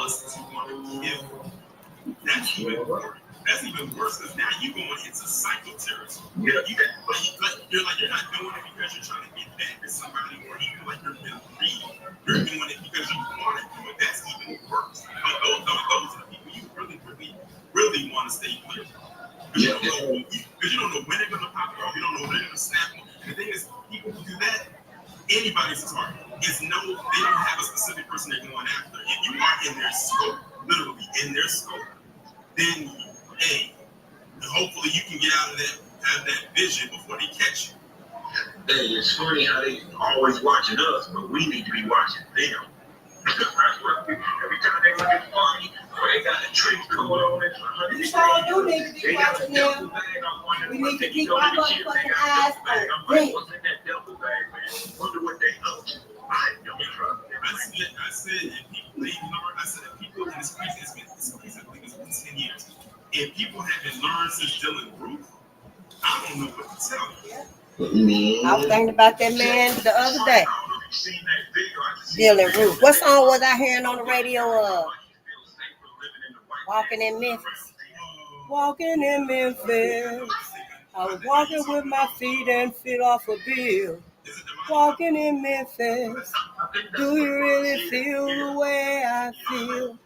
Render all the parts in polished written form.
us to want to kill. That's even worse. That's even worse because now you're going into psycho terrorism. You're not doing it because you're trying to get back at somebody, or even like you're been greedy. You're doing it because you want to do it. That's even worse. But those are the people you really want to stay clear from. Because you don't know when they're going to pop off. You don't know when they're going to snap. And the thing is, people who do that, anybody's a target. They don't have a specific person they're going after. If you are in their scope, literally in their scope, then hey, hopefully you can get out of that vision before they catch you. Hey, it's funny how they always watching us, but we need to be watching them. Every time they look at party, or they got a trip going on, you sure do need to be watching them. We need to keep our motherfucking eyes open. What's in that duffel bag, man? Wonder what they know. I don't trust them. I said, if people ignore, if people, and it's crazy, I believe it's been 10 years. If people haven't learned since Dylan Roof, I don't know what to tell you. I was thinking about that man the other day. Dylan Roof. What song was I hearing on the radio? Walking in Memphis. Walking in Memphis. I was walking with my feet and feel off a bill. Walking in Memphis. Do you really feel the way I feel?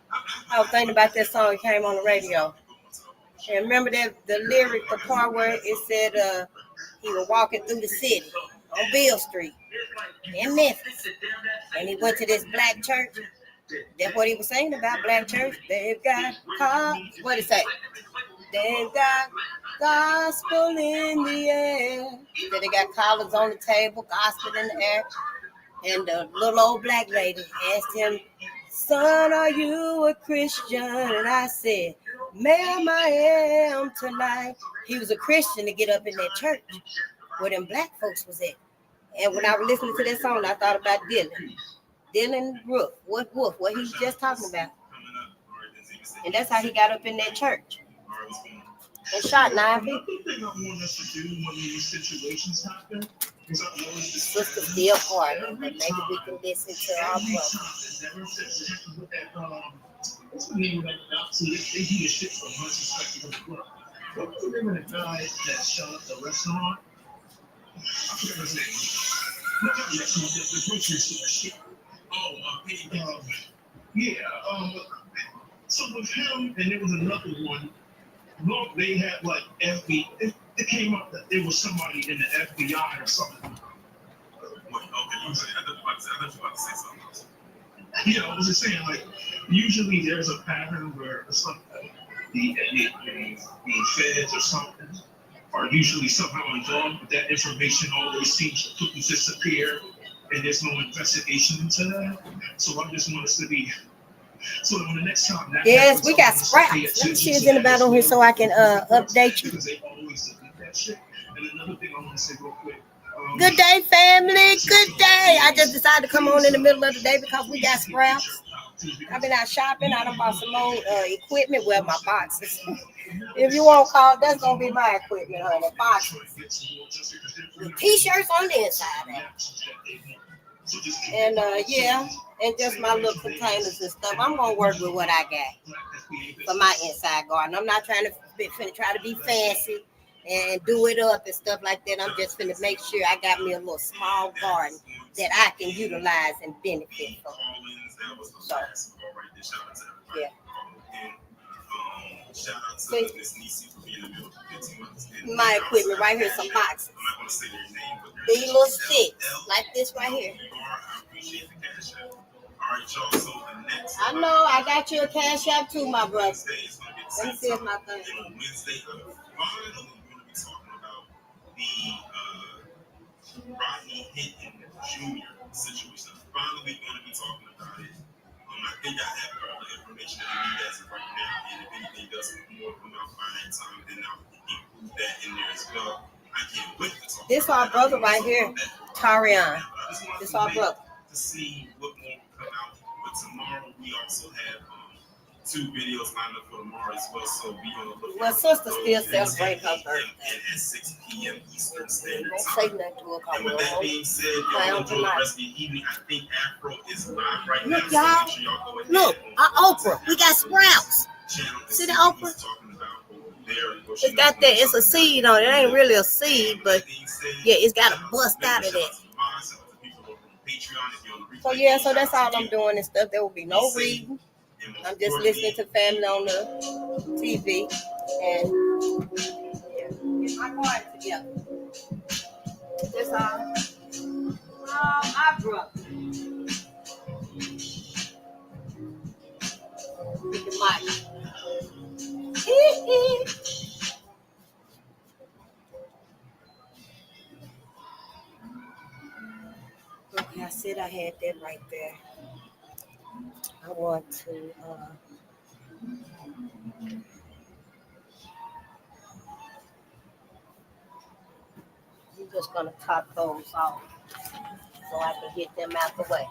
I was thinking about that song that came on the radio. And remember that the lyric, the part where it said he was walking through the city on Beale Street in Memphis. And he went to this black church. That's what he was saying about black church. They've got what it say? They've got gospel in the air. Then they got collars on the table, gospel in the air. And the little old black lady asked him, "Son, are you a Christian?" And I said, "Ma'am, I am tonight." He was a Christian to get up in that church where them black folks was at. And when I was listening to that song, I thought about Dylan Roof, what he was just talking about. And that's how he got up in that church and shot 9 people. The thing I want us to do when these situations happen is Sister still partying, but maybe we can listen to our brother. What's the name of that guy? So they do this shit from my perspective of the world. What was the name of the guy that shot up the restaurant? I forget his name. Not the restaurant, the grocery store shit. So with him, and there was another one. Look, they had like FBI. It came up that there was somebody in the FBI or something. Wait, okay, I thought you were about to say something else. Yeah, I was just saying, like, usually there's a pattern where the feds or something are usually somehow involved, but that information always seems to disappear, and there's no investigation into that. So I just want us to be. So when the next time that yes, we got Sprouts. Let me see if anybody on here so I can update you. Because they always delete that shit. And another thing I want to say real quick. Good day, family. Good day. I just decided to come on in the middle of the day because we got Sprouts. I've been out shopping. I done bought some more equipment. Well, my boxes. If you want to call, that's going to be my equipment, honey. Boxes. With T-shirts on the inside. And, yeah. And just my little containers and stuff. I'm going to work with what I got for my inside garden. I'm not trying to try to be fancy and do it up and stuff like that. I'm just finna make sure I got me a little small garden that I can utilize and benefit from. So, yeah. My equipment right here, some boxes. These little sticks, like this right here. I know, I got you a cash app too, my brother. Let me see if my thing. Rodney Hinton Jr. situation. Finally going to be talking about it. I think I have all the information that I need as of right now, and if anything does come out by that time, then I'll include that in there as well. I can't wait to talk. This our brother right here, Tarion. This our brother. To see what will come out. But tomorrow we also have 2 videos lined up for tomorrow as well, so be on the lookout. Well, sister still celebrating her And birthday. at 6 p.m. Eastern Standard Don't Time. say nothing to her. And with that being said, y'all enjoy the rest of the evening. I think Afro is live right now. Look, y'all. So make sure y'all go ahead Look, our Oprah. We got sprouts. See the Oprah? It's got that. It's a seed on it. It ain't really a seed, but yeah, it's got a bust out of that. So yeah, so that's all I'm doing and stuff. There will be no reading. I'm just listening to family on the TV and get my garden together. That's all. Oh, my brother. Look at Mike. Okay, I said I had that right there. I want to I'm just gonna top those off so I can get them out the way.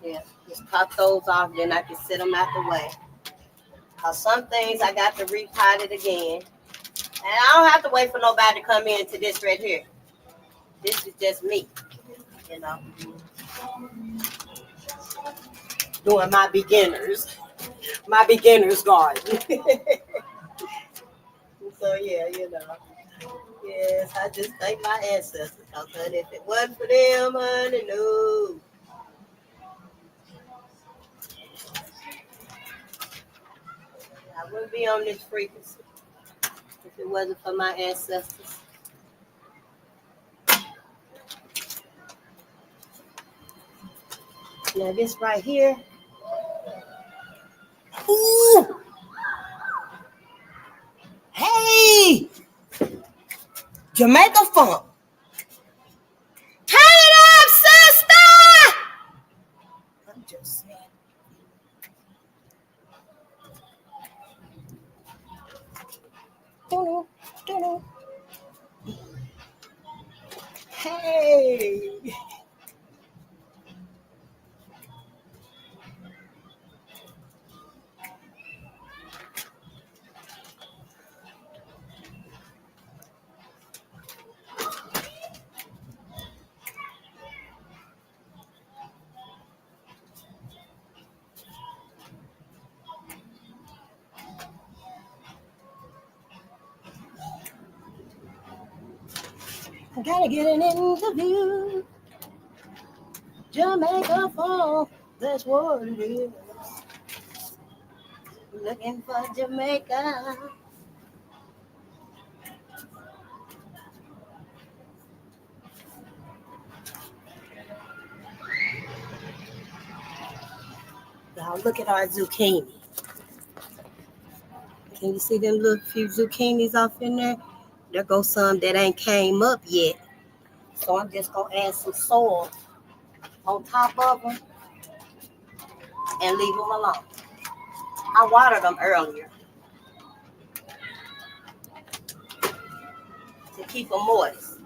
Yeah, just top those off, then I can set them out the way. Cause some things I got to repot it again. And I don't have to wait for nobody to come in to this right here. This is just me, you know. Doing my beginners garden. So yeah, you know. Yes, I just thank my ancestors. Cause honey, if it wasn't for them, honey, no. I wouldn't be on this frequency if it wasn't for my ancestors. Now this right here. Ooh! Hey! Jamaica funk. Turn it up, sister! I'm just saying. Hey! I gotta get an interview. Jamaica funk, that's what it is. Looking for Jamaica. Y'all look at our zucchini. Can you see them little few zucchinis off in there? There goes some that ain't came up yet. So I'm just gonna add some soil on top of them and leave them alone. I watered them earlier to keep them moist.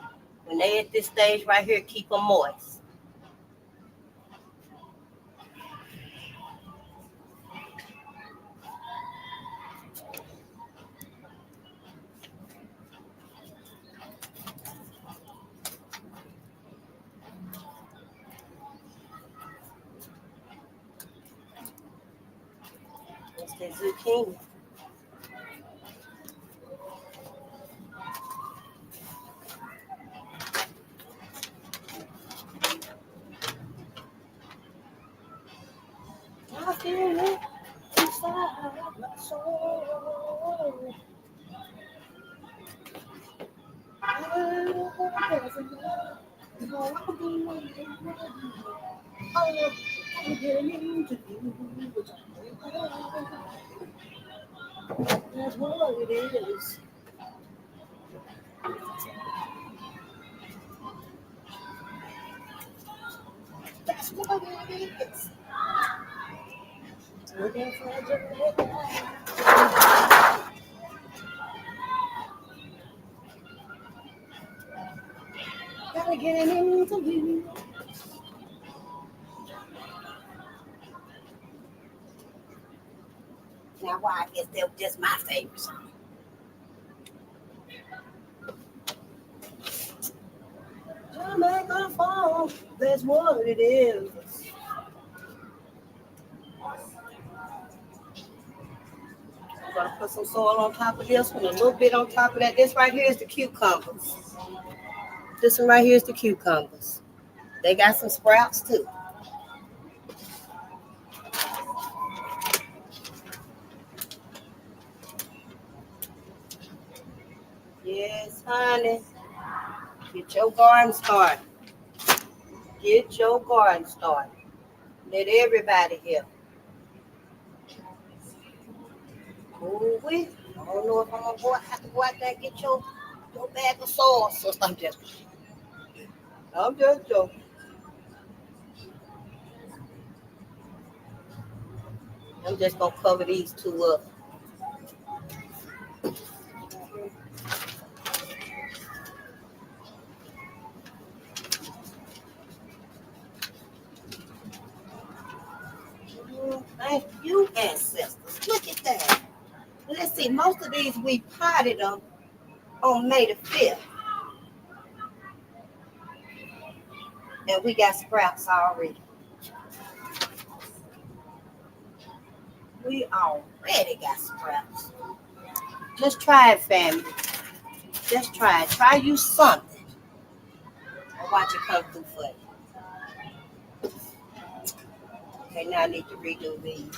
When they at this stage right here, keep them moist. That's the zucchini. I feel it inside my soul. That's what it is. That's what it is. Looking for Jamaica. Gotta get an interview. Now, why? I guess that was just my favorite song. Jamaica Fall, that's what it is. I'm gonna put some soil on top of this one, a little bit on top of that. This right here is the cucumbers. This one right here is the cucumbers. They got some sprouts too. Yes, honey. Get your garden started. Get your garden started. Let everybody help. Ooh, I don't know if I'm gonna have to go out there and get your bag of soil, sister. I'm just joking. I'm just gonna cover these two up. Thank you, ancestors. Look at that. Let's see, most of these we potted them on May the 5th. And we got sprouts already. We already got sprouts. Just try it, family. Just try it. Try you something. And watch it come through for you. Okay, now I need to redo these.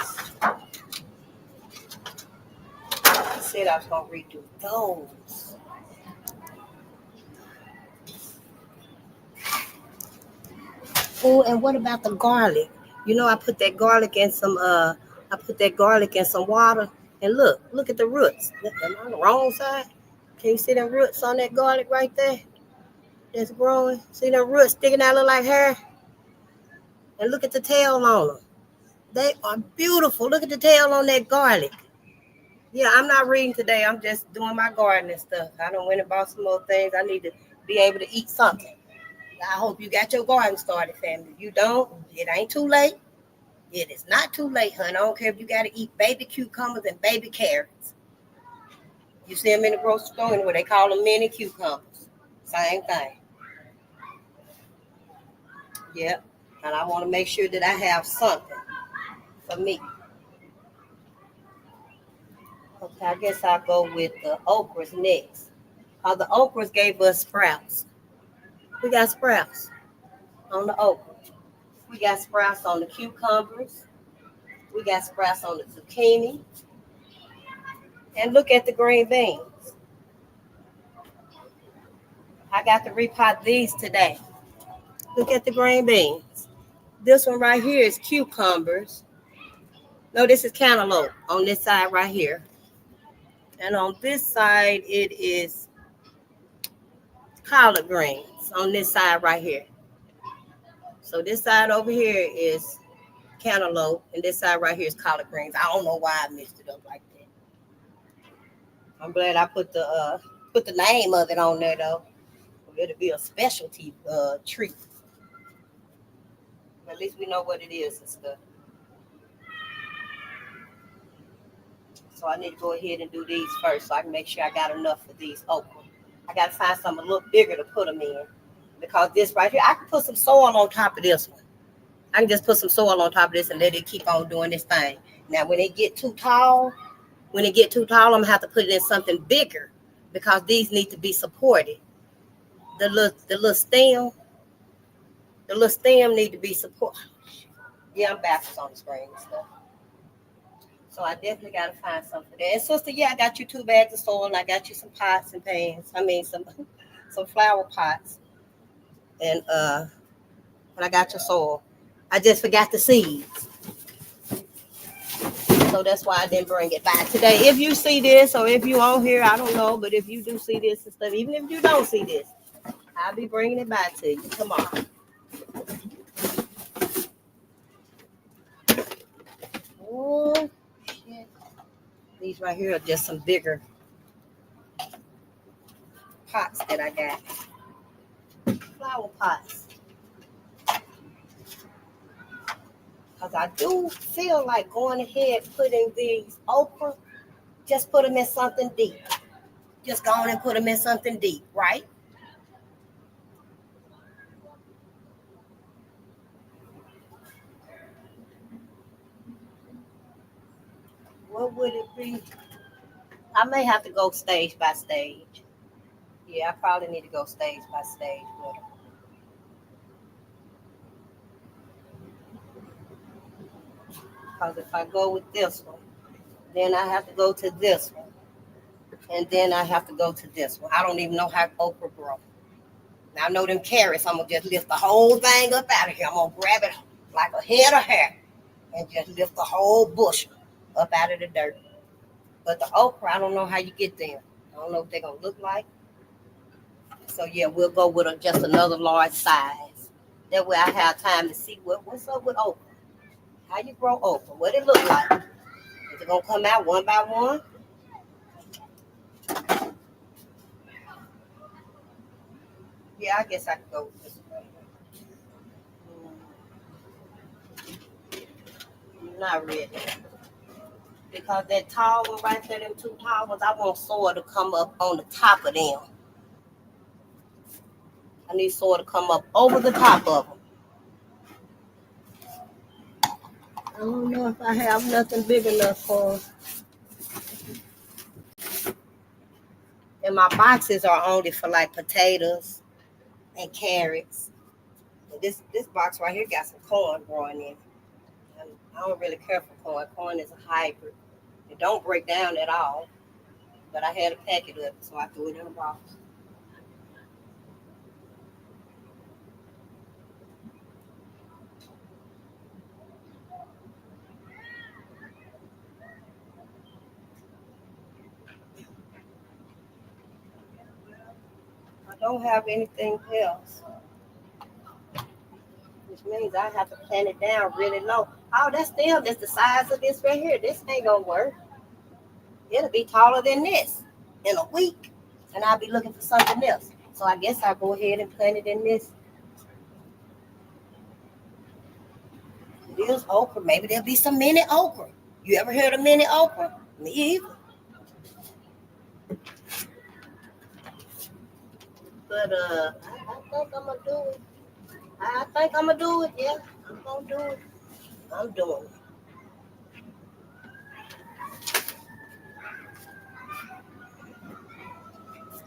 I said I was going to redo those. Oh, and what about the garlic? You know, I put that garlic in some water, and look at the roots. Am I on the wrong side? Can you see them roots on that garlic right there? That's growing. See them roots sticking out, look like hair? And look at the tail on them. They are beautiful. Look at the tail on that garlic. Yeah, I'm not reading today. I'm just doing my gardening stuff. I done went and bought some more things. I need to be able to eat something. I hope you got your garden started, family. If you don't, it ain't too late. It is not too late, honey. I don't care if you got to eat baby cucumbers and baby carrots. You see them in the grocery store anyway. They call them mini cucumbers. Same thing. Yep. And I want to make sure that I have something for me. Okay, I guess I'll go with the okras next. The okras gave us sprouts. We got sprouts on the okra. We got sprouts on the cucumbers. We got sprouts on the zucchini. And look at the green beans. I got to repot these today. Look at the green beans. This one right here is cucumbers. No, this is cantaloupe on this side right here. And on this side, it is collard greens on this side right here. So this side over here is cantaloupe, and this side right here is collard greens. I don't know why I mixed it up like that. I'm glad I put the name of it on there though. It'll be a specialty treat. At least we know what it is and stuff. So I need to go ahead and do these first so I can make sure I got enough for these okra. I got to find something a little bigger to put them in. Because this right here, I can put some soil on top of this one. I can just put some soil on top of this and let it keep on doing this thing. Now, when it get too tall, I'm going to have to put it in something bigger because these need to be supported. The little stem need to be supported. Yeah, I'm backwards on the screen and stuff. So I definitely got to find something for that. And sister, yeah, I got you 2 bags of soil and I got you some pots and pans. I mean, some flower pots. And I got your soil. I just forgot the seeds. So that's why I didn't bring it by today. If you see this or if you on here, I don't know. But if you do see this and stuff, even if you don't see this, I'll be bringing it by to you tomorrow. Oh, shit. These right here are just some bigger pots that I got. Flower pots. Because I do feel like going ahead putting these okra, just put them in something deep. Just go on and put them in something deep, right? What would it be? I may have to go stage by stage. Yeah, I probably need to go stage by stage with them. Because if I go with this one, then I have to go to this one. And then I have to go to this one. I don't even know how okra grow. Now I know them carrots, I'm going to just lift the whole thing up out of here. I'm going to grab it like a head of hair and just lift the whole bush up out of the dirt. But the okra, I don't know how you get them. I don't know what they're going to look like. So yeah, we'll go with just another large size. That way I have time to see what's up with okra. How you grow okra? What it look like? Is it gonna come out one by one? Yeah, I guess I could go with this way. Not really. Because that tall one right there, them two tall ones, I want soil to come up on the top of them. I need soil to come up over the top of them. I don't know if I have nothing big enough for them. And my boxes are only for like potatoes and carrots. And this box right here got some corn growing in it. And I don't really care for corn. Corn is a hybrid. It don't break down at all. But I had a packet of it, so I threw it in a box. I don't have anything else, which means I have to plant it down really low. Oh, that's still just the size of this right here. This ain't gonna work. It'll be taller than this in a week, and I'll be looking for something else. So I guess I'll go ahead and plant it in this. It is okra. Maybe there'll be some mini okra. You ever heard of mini okra? Me either. But I think I'm gonna do it. I think I'm gonna do it. Yeah, I'm gonna do it. I'm doing it.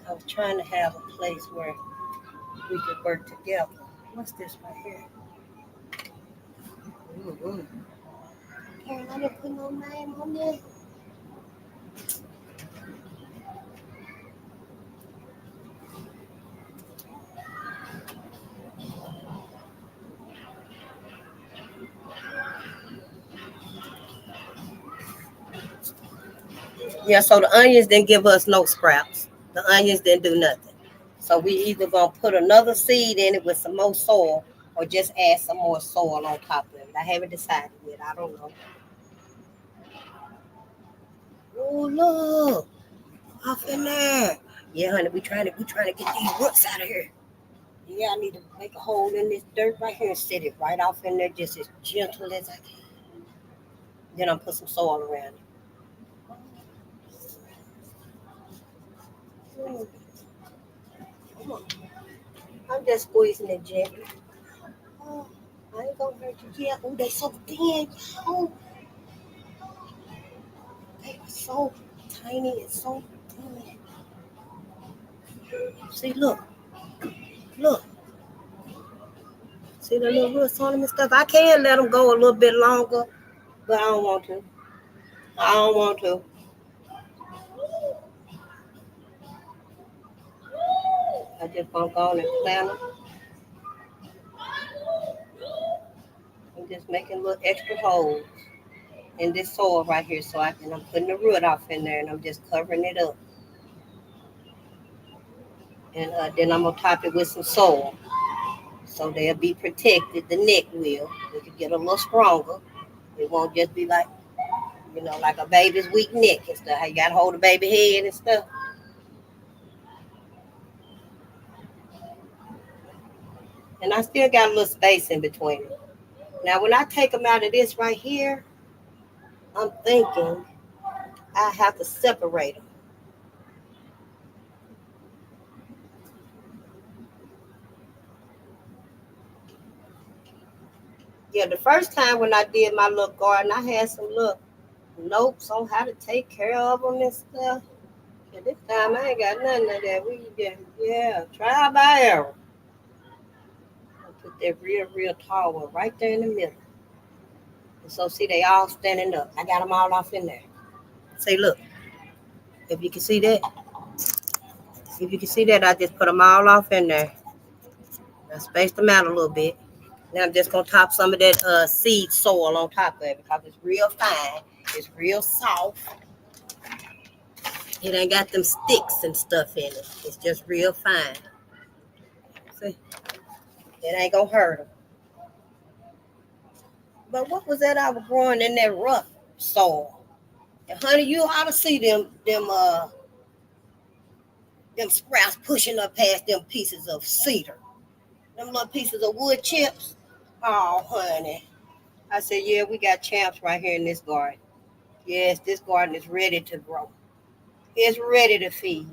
I was trying to have a place where we could work together. What's this right here? Mm-hmm. Karen, I didn't put no name on there. Yeah, so the onions didn't give us no scraps. The onions didn't do nothing. So we either gonna put another seed in it with some more soil or just add some more soil on top of it. I haven't decided yet. I don't know. Oh look, off in there. Yeah, honey, we trying to get these roots out of here. Yeah, I need to make a hole in this dirt right here and set it right off in there just as gentle as I can. Then I'll put some soil around it. Mm, come on. I'm just squeezing it gently. Oh, I ain't gonna hurt you. Yeah, oh, they so thin. Oh, they are so tiny and so thin. See, look. See the little roots on them and stuff. I can let them go a little bit longer, but I don't want to. I don't want to. I just gonna go on and plant them and just making little extra holes in this soil right here so I can, I'm putting the root off in there and I'm just covering it up. And then I'm gonna top it with some soil so they'll be protected. The neck will. It can get a little stronger. It won't just be like, like a baby's weak neck and stuff. How you gotta hold the baby head and stuff. And I still got a little space in between them. Now, when I take them out of this right here, I'm thinking I have to separate them. Yeah, the first time when I did my little garden, I had some little notes on how to take care of them and stuff. And this time I ain't got nothing of that. We just, yeah, try by error. I put that real tall one right there in the middle. And so see, they all standing up. I got them all off in there. Say, look, if you can see that, I just put them all off in there. I spaced them out a little bit. Now I'm just gonna top some of that seed soil on top of it because it's real fine. It's real soft. It ain't got them sticks and stuff in it. It's just real fine. See, it ain't gonna hurt them. But what was that I was growing in that rough soil? And honey, you ought to see them sprouts pushing up past them pieces of cedar. Them little pieces of wood chips. Oh, honey. I said, yeah, we got champs right here in this garden. Yes, this garden is ready to grow. It's ready to feed.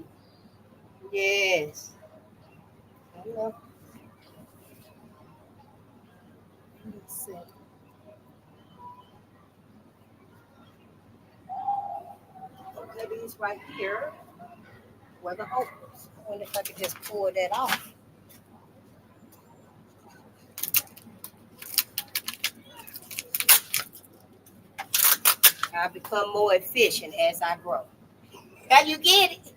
Yes. I know. Let's see. Okay, these right here were the okras. I wonder if I could just pull that off. I become more efficient as I grow. How you get it?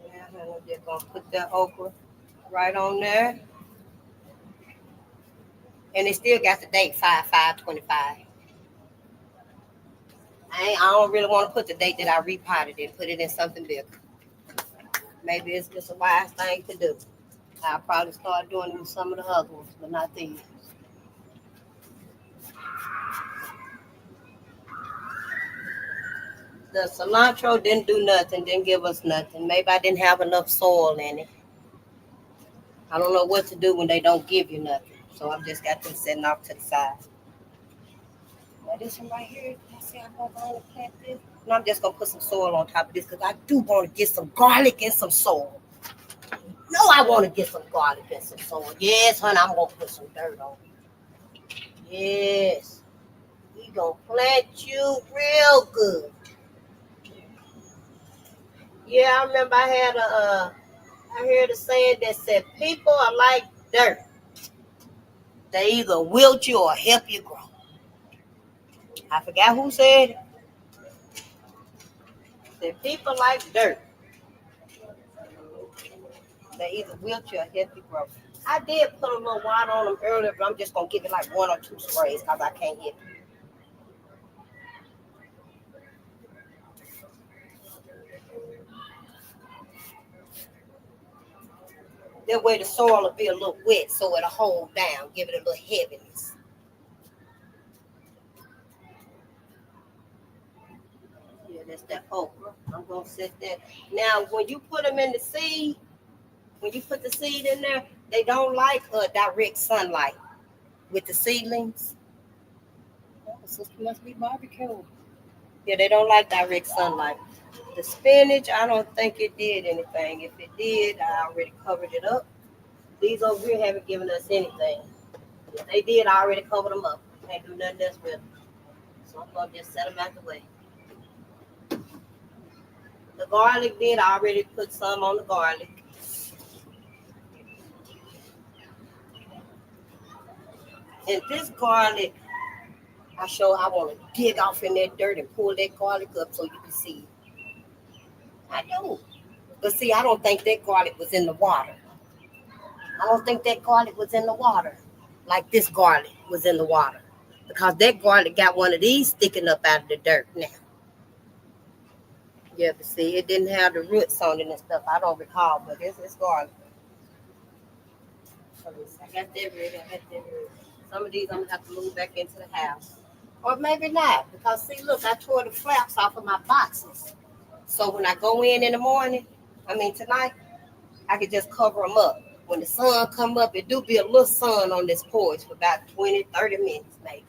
Now I'm just gonna put that okra right on there. And it still got the date 5/5/25. I don't really want to put the date that I repotted it, put it in something bigger. Maybe it's just a wise thing to do. I'll probably start doing it with some of the other ones, but not these. The cilantro didn't do nothing, didn't give us nothing. Maybe I didn't have enough soil in it. I don't know what to do when they don't give you nothing. So I've just got them sitting off to the side. Now this one right here, I see I'm going to plant this. And I'm just going to put some soil on top of this because I do want to get some garlic and some soil. No, I want to get some garlic and some soil. Yes, honey, I'm going to put some dirt on it. Yes. We going to plant you real good. Yeah, I remember I heard a saying that said people are like dirt. They either wilt you or help you grow. I forgot who said it. Said people like dirt. They either wilt you or help you grow. I did put a little water on them earlier, but I'm just going to give it like 1 or 2 sprays because I can't hit them. That way the soil will be a little wet so it'll hold down, give it a little heaviness. Yeah, that's that okra. I'm going to set that. Now, when you put them in the seed, when you put the seed in there, they don't like direct sunlight with the seedlings. Oh, sister must be barbecue. Yeah, they don't like direct sunlight. The spinach, I don't think it did anything. If it did, I already covered it up. These over here haven't given us anything. If they did, I already covered them up. Can't do nothing else with them. So I'm going to just set them out the way. The garlic did, I already put some on the garlic. And this garlic, I want to dig off in that dirt and pull that garlic up so you can see it. I do. But see, I don't think that garlic was in the water. I don't think that garlic was in the water like this garlic was in the water. Because that garlic got one of these sticking up out of the dirt now. Yeah, but see, it didn't have the roots on it and stuff. I don't recall, but it's garlic. I got that ready. Some of these I'm going to have to move back into the house. Or maybe not. Because, see, look, I tore the flaps off of my boxes. So when I go in the morning, tonight, I could just cover them up. When the sun come up, it do be a little sun on this porch for about 20, 30 minutes maybe.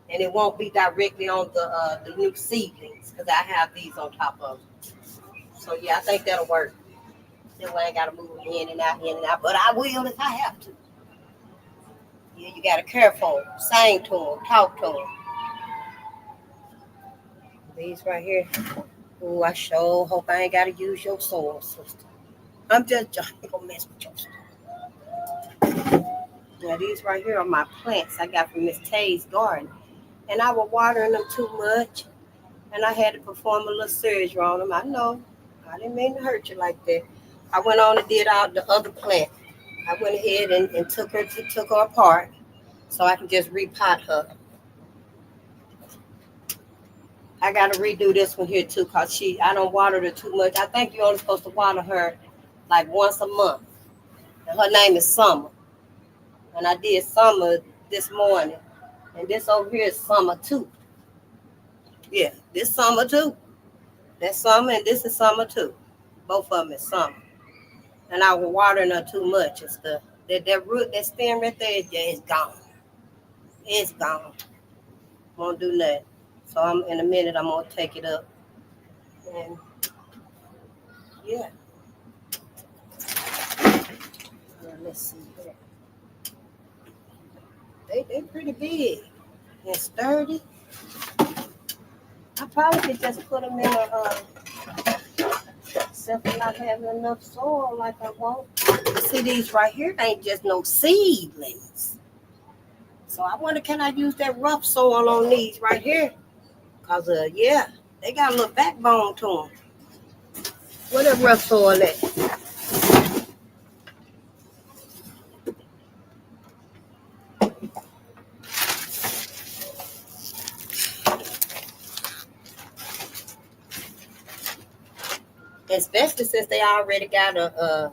And it won't be directly on the new seedlings because I have these on top of them. So yeah, I think that'll work. That way I gotta move them in and out. But I will if I have to. Yeah, you gotta care for them, sing to them, talk to them. These right here. Oh, I sure hope I ain't gotta use your soil, sister. I'm just gonna mess with your stuff. Now these right here are my plants I got from Miss Tay's garden. And I was watering them too much. And I had to perform a little surgery on them. I know. I didn't mean to hurt you like that. I went on and did out the other plant. I went ahead and took her apart so I can just repot her. I gotta redo this one here too, cause I don't water her too much. I think you're only supposed to water her like once a month. And her name is Summer. And I did Summer this morning. And this over here is Summer too. Yeah, this Summer too. That's Summer and this is Summer too. Both of them is Summer. And I was watering her too much and stuff. That root, that stem right there, it's gone. It's gone. Won't do nothing. So in a minute I'm gonna take it up. And yeah. Let's see here. They pretty big and sturdy. I probably could just put them in except for not having enough soil like I want. See, these right here ain't just no seedlings. So I wonder, can I use that rough soil on these right here? Because, yeah, they got a little backbone to them. Where that rough soil at? Especially since they already got the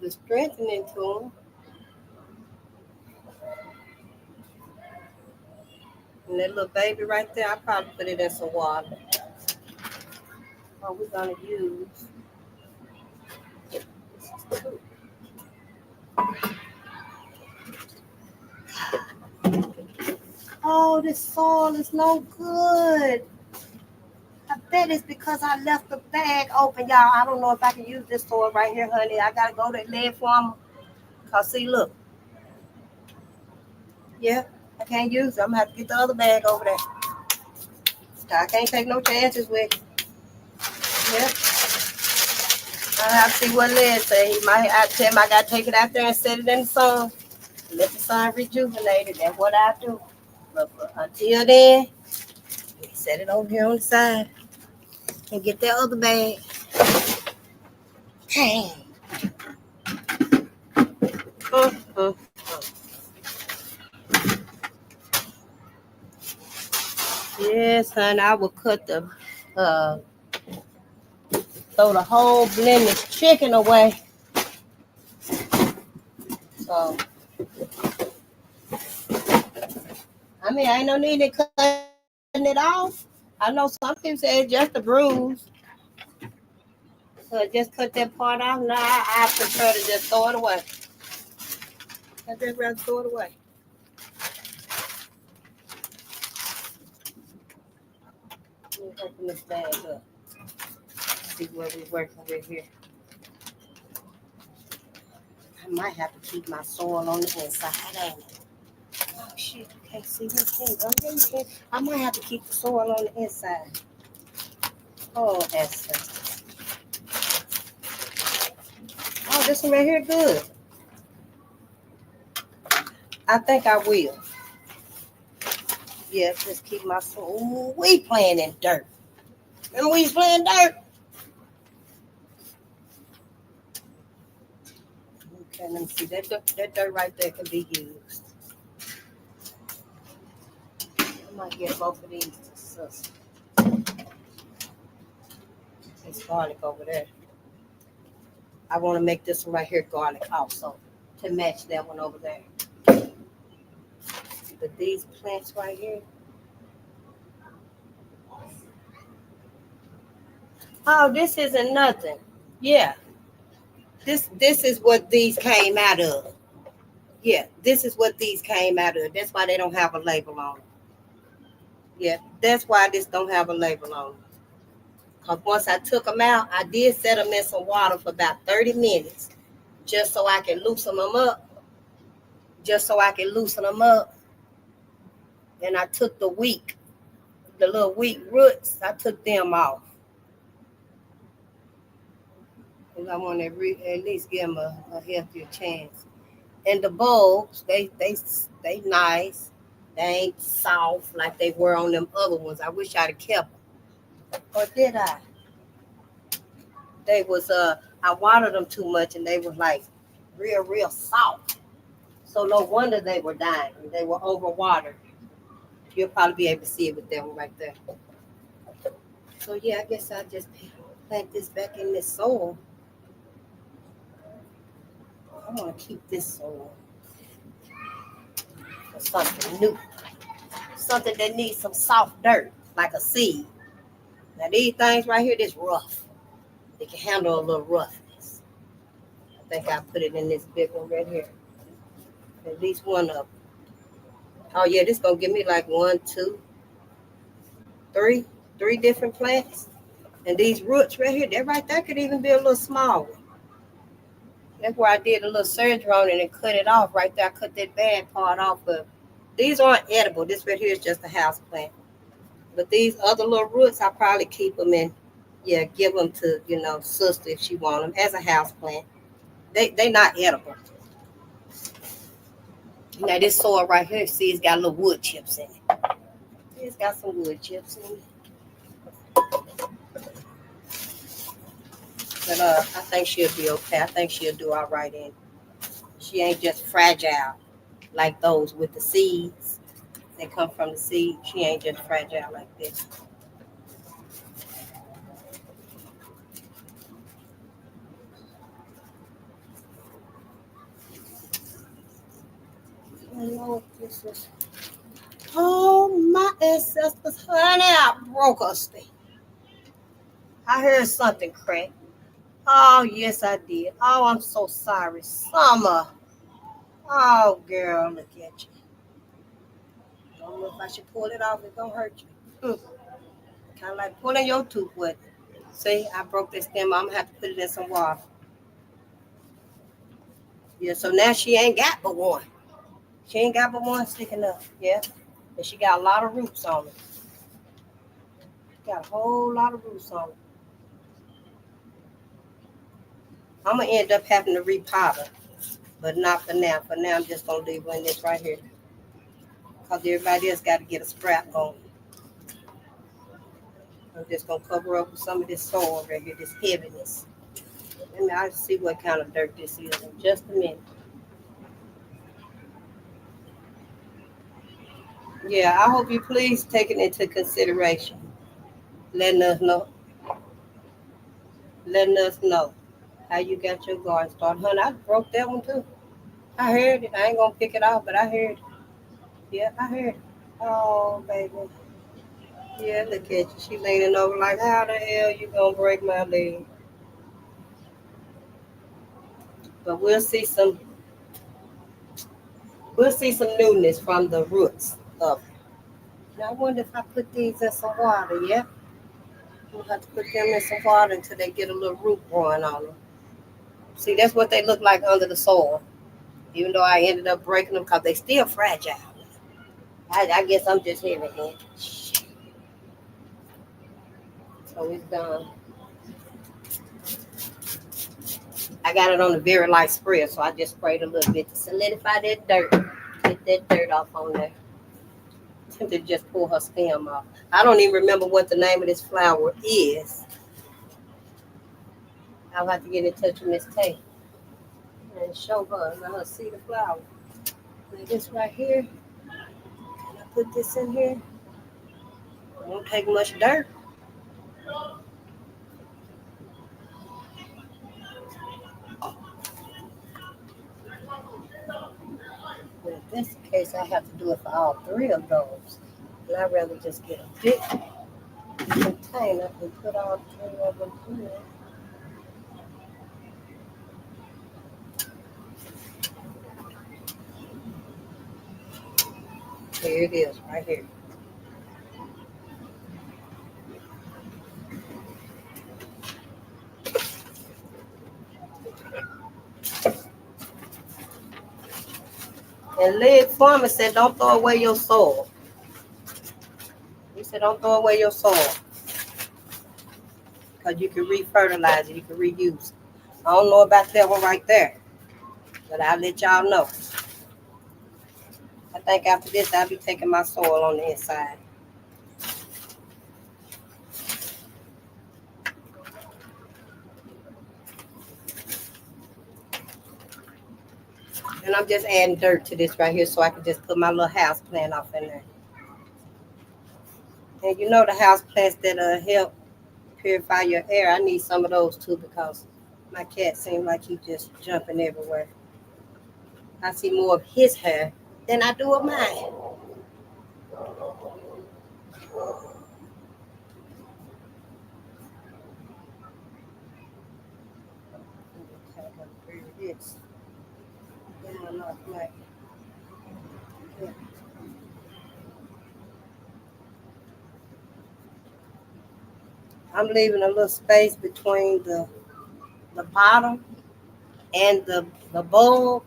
strengthening to them. And that little baby right there, I probably put it in some water. What we're gonna use. Oh, this soil is no good. I bet it's because I left the bag open, y'all. I don't know if I can use this soil right here, honey. I gotta go to lay it for them. Cause see, look. Yeah, I can't use it. I'm gonna have to get the other bag over there. I can't take no chances with it. Yeah. I have to see what Lynn say. I tell him I gotta take it out there and set it in the sun. Let the sun rejuvenate it. That's what I do. But until then, set it over here on the side and get that other bag. Dang. Yes, honey, I will cut throw the whole blended chicken away. So, I mean, I ain't no need to cutting it off. I know some people say it's just a bruise. So just cut that part off. Now I prefer to just throw it away. I just rather throw it away. Let me open this bag up. See what we're working with here. I might have to keep my soil on the inside, ain't it? Oh shit, you can't see this thing. Oh, yeah, you can. I might have to keep the soil on the inside. Oh, that's oh, this one right here good. I think I will. Yeah, just keep my soil. Ooh, we playing in dirt. Remember we was playing dirt? Okay, let me see. That dirt right there can be used. I might get both of these to sus. There's garlic over there. I want to make this one right here garlic also to match that one over there. But these plants right here. Oh, this isn't nothing. Yeah, this is what these came out of. Yeah, this is what these came out of. That's why they don't have a label on them. Yeah, that's why this don't have a label on them. Because once I took them out, I did set them in some water for about 30 minutes just so I can loosen them up. Just so I can loosen them up. And I took the little weak roots, I took them off. Because I want to at least give them a healthier chance. And the bulbs, they nice. They ain't soft like they were on them other ones. I wish I'd have kept them. Or did I? They was I watered them too much and they was like real soft. So no wonder they were dying. They were overwatered. You'll probably be able to see it with that one right there. So yeah, I guess I'll just plant this back in this soil. I want to keep this soil for something new. Something that needs some soft dirt, like a seed. Now these things right here, this rough. They can handle a little roughness. I think I'll put it in this big one right here. At least one of them. Oh yeah, this gonna give me like 1, 2, 3 different plants. And these roots right here, that right there could even be a little small one. That's where I did a little surgery on it and cut it off right there. I cut that bad part off. But these aren't edible. This right here is just a house plant. But these other little roots, I probably keep them in. Yeah, give them to, sister if she want them as a house plant. They not edible. Now this soil right here, see, it's got little wood chips in it. It's got some wood chips in it. But I think she'll be okay. I think she'll do all right in. She ain't just fragile like those with the seeds that come from the seed. She ain't just fragile like this. I don't know what this is. Oh, my ancestors, honey, I broke a thing. I heard something crack. Oh, yes, I did. Oh, I'm so sorry. Summer. Oh, girl, look at you. I don't know if I should pull it off. It don't hurt you. Kind of like pulling your tooth with it. See, I broke this stem. I'm going to have to put it in some water. Yeah, so now she ain't got but one. She ain't got but one sticking up. Yeah. And she got a lot of roots on it. Got a whole lot of roots on it. I'm going to end up having to repot her. But not for now. For now, I'm just going to leave her in this right here. Because everybody else got to get a scrap on. I'm just going to cover up with some of this soil right here, this heaviness. And I'll see what kind of dirt this is in just a minute. Yeah, I hope you please take it into consideration. Letting us know how you got your garden started. Honey, I broke that one too. I heard it. I ain't going to pick it off, but I heard it. Yeah, I heard it. Oh, baby. Yeah, look at you. She leaning over like, how the hell you going to break my leg? But we'll see some newness from the roots of it. Now, I wonder if I put these in some water, yeah? We'll have to put them in some water until they get a little root growing on them. See, that's what they look like under the soil. Even though I ended up breaking them because they still fragile. I guess I'm just heavy handed. So it's done. I got it on a very light spread, so I just sprayed a little bit to solidify that dirt. Get that dirt off on there. To just pull her stem off. I don't even remember what the name of this flower is. I'll have to get in touch with Miss Tay and show her. Let her see the flower. Now this right here. Can I put this in here? It won't take much dirt. But if that's the case, I have to do it for all three of those. And I'd rather just get a big container and put all three of them in. Here it is, right here. And Lid Farmer said, don't throw away your soil. He said, don't throw away your soil. Because you can refertilize it, you can reuse it. I don't know about that one right there, but I'll let y'all know. I think after this, I'll be taking my soil on the inside. And I'm just adding dirt to this right here so I can just put my little house plant off in there. And you know the house plants that help purify your air, I need some of those too because my cat seems like he's just jumping everywhere. I see more of his hair than I do of mine. I'm leaving a little space between the bottom and the bulb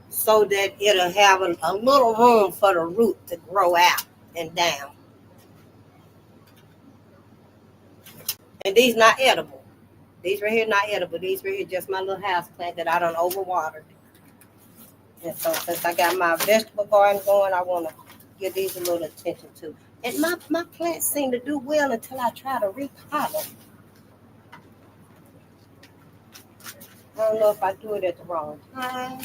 so that it'll have a little room for the root to grow out and down. And these not edible. These right here not edible. These right here just my little house plant that I done overwatered. And so since I got my vegetable garden going, I want to give these a little attention too. And my plants seem to do well until I try to repot them. I don't know if I do it at the wrong time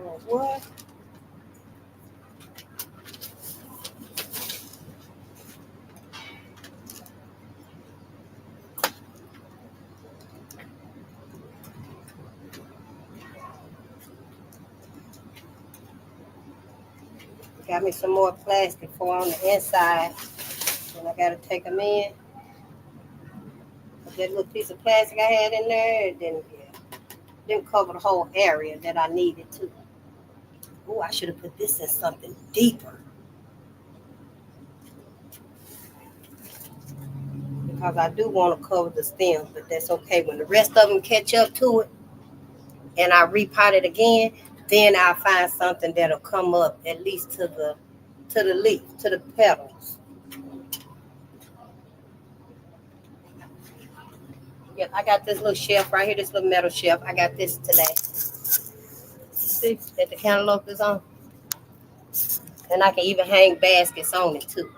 or what. Got me some more plastic for on the inside, and I gotta take them in. But that little piece of plastic I had in there, didn't cover the whole area that I needed to. Oh, I should have put this in something deeper. Because I do want to cover the stems, but that's okay. When the rest of them catch up to it and I repot it again, then I'll find something that'll come up at least to the leaf, to the petals. Yeah, I got this little shelf right here, this little metal shelf. I got this today. See that the cantaloupe is on? And I can even hang baskets on it too.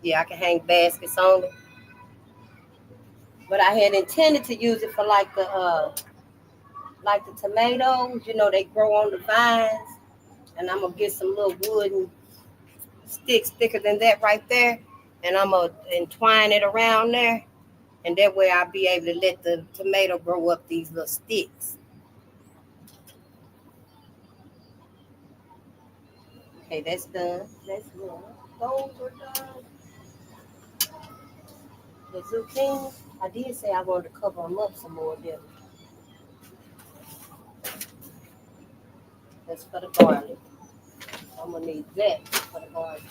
Yeah, I can hang baskets on it. But I had intended to use it for like the tomatoes, you know, they grow on the vines. And I'm gonna get some little wooden sticks thicker than that right there. And I'm gonna entwine it around there. And that way I'll be able to let the tomato grow up these little sticks. Okay, that's done. That's done. Those are done. The zucchini, I did say I wanted to cover them up some more, didn't I? That's for the garlic. I'm gonna need that for the garlic.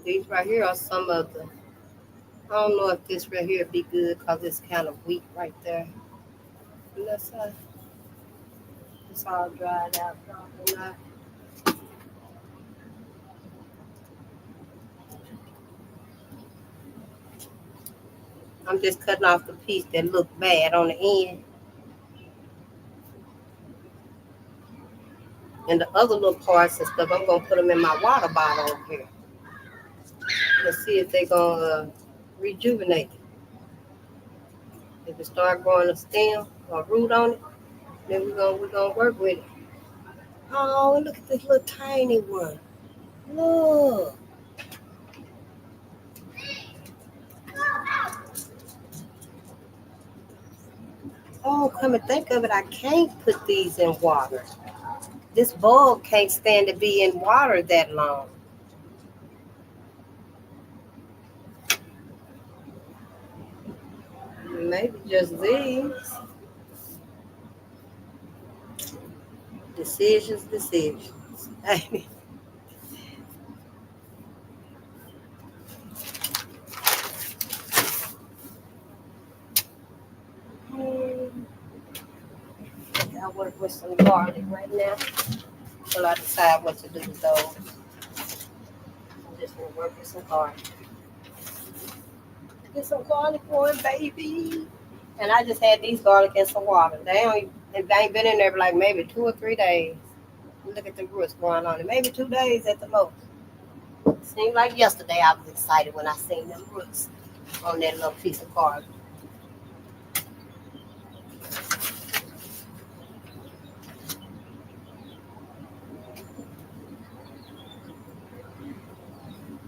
These right here are some of the, I don't know if this right here would be good because it's kind of weak right there. And that's it's all dried out. I'm just cutting off the piece that looked bad on the end. And the other little parts and stuff, I'm going to put them in my water bottle over here. Let's see if they're going to rejuvenate it. If it start growing a stem or root on it, then we're gonna work with it. Oh, look at this little tiny one. Look. Oh, come and think of it, I can't put these in water. This bulb can't stand to be in water that long. Maybe just these. Decisions. Hey. I work with some garlic right now until I decide what to do with those. I'm just gonna work with some garlic. Get some garlic one, baby. And I just had these garlic and some water. They ain't been in there for like maybe 2 or 3 days. Look at the roots growing on it. Maybe 2 days at the most. Seemed like yesterday I was excited when I seen them roots on that little piece of garlic.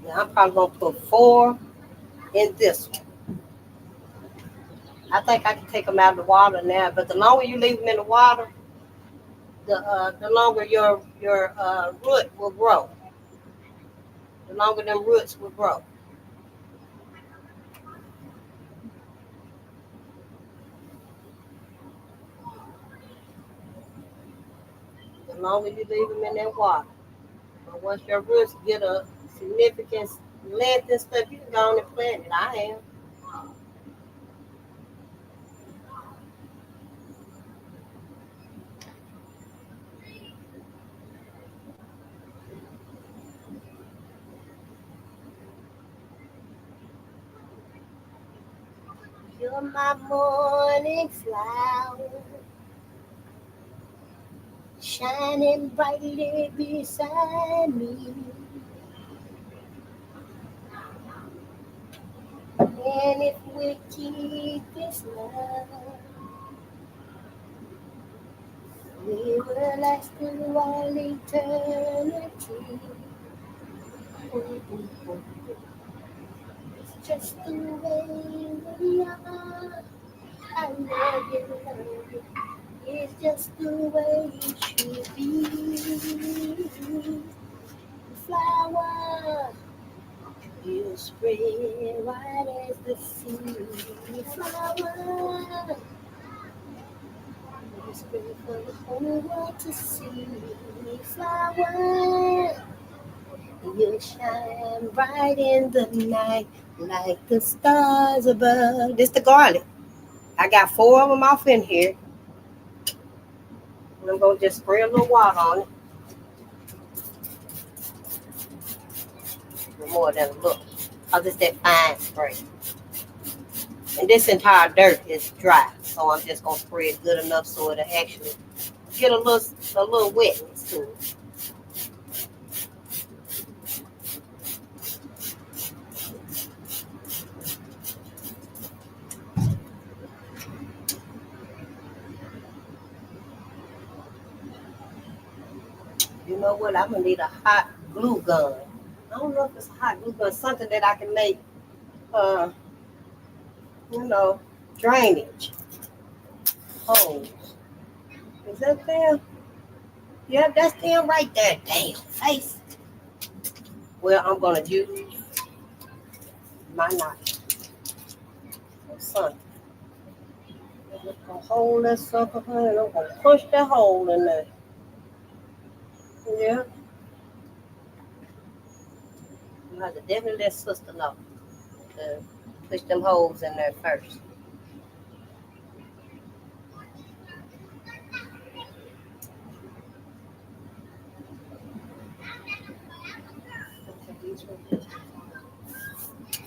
Now I'm probably gonna put 4 in this one. I think I can take them out of the water now, but the longer you leave them in the water, the longer your root will grow. The longer them roots will grow. The longer you leave them in that water. But once your roots get a significant length and stuff, you can go on and plant it. I am. You're my morning flower, shining brightly beside me. And if we keep this love, we will last through all eternity. It's just the way we are. I love you. It's just the way it should be. Flower, you spread wide as the sea. Flower, you spread for the whole world to see. Flower, you shine bright in the night like the stars above. This the garlic. I got 4 of them off in here. And I'm going to just spray a little water on it. More than a little. Because it's that fine spray. And this entire dirt is dry. So I'm just going to spray it good enough so it'll actually get a little wetness to it. You know what? I'm going to need a hot glue gun. I don't know if it's a hot glue gun. Something that I can make, drainage. Holes. Is that there? Yeah, that's there right there. Damn, face. Well, I'm going to use my knife. Or something. I'm going to hold that sucker, honey, and I'm going to push that hole in there. Yeah. You have to definitely let sister know to push them holes in there first.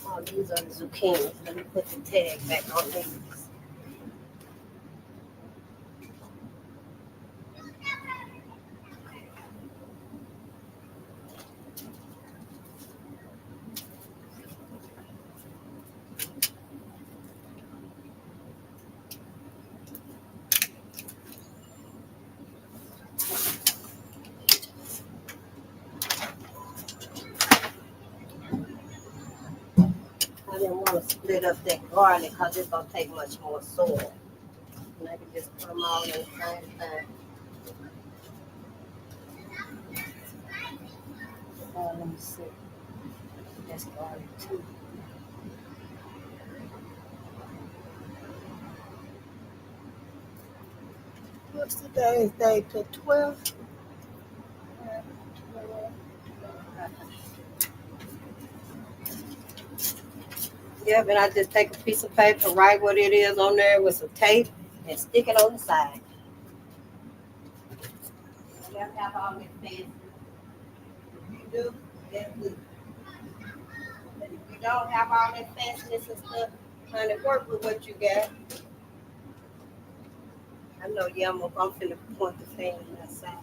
Oh, these are the zucchinis. Let me put the tag back on these. I didn't want to split up that garlic because it's going to take much more soil. And I can just put them all in the same thing. Let me see. That's garlic too. What's today's date? The 12th? Yeah, but I just take a piece of paper, write what it is on there with some tape, and stick it on the side. You have to have all this fancy. You do, that's good. But if you don't have all that fanciness and stuff, honey, work with what you got. I know, yeah, I'm finna point the fan on that side.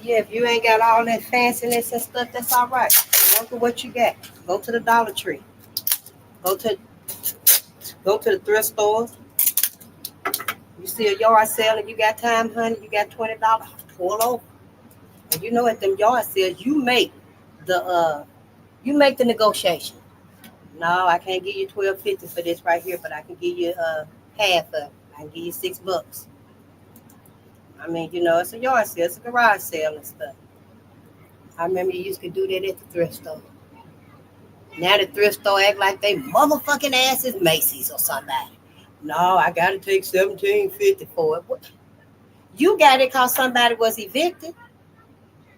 Yeah, if you ain't got all that fanciness and stuff, that's all right. Work with what you got. Go to the Dollar Tree. Go to the thrift stores. You see a yard sale and you got time, honey, you got $20, pull over. And you know at them yard sales, you make the negotiation. No, I can't give you $12.50 for this right here, but I can give you half of it. I can give you $6. I mean, it's a yard sale, it's a garage sale and stuff. I remember you used to do that at the thrift store. Now the thrift store act like they motherfucking ass is Macy's or somebody. No, I gotta take $17.50 for it. What? You got it because somebody was evicted.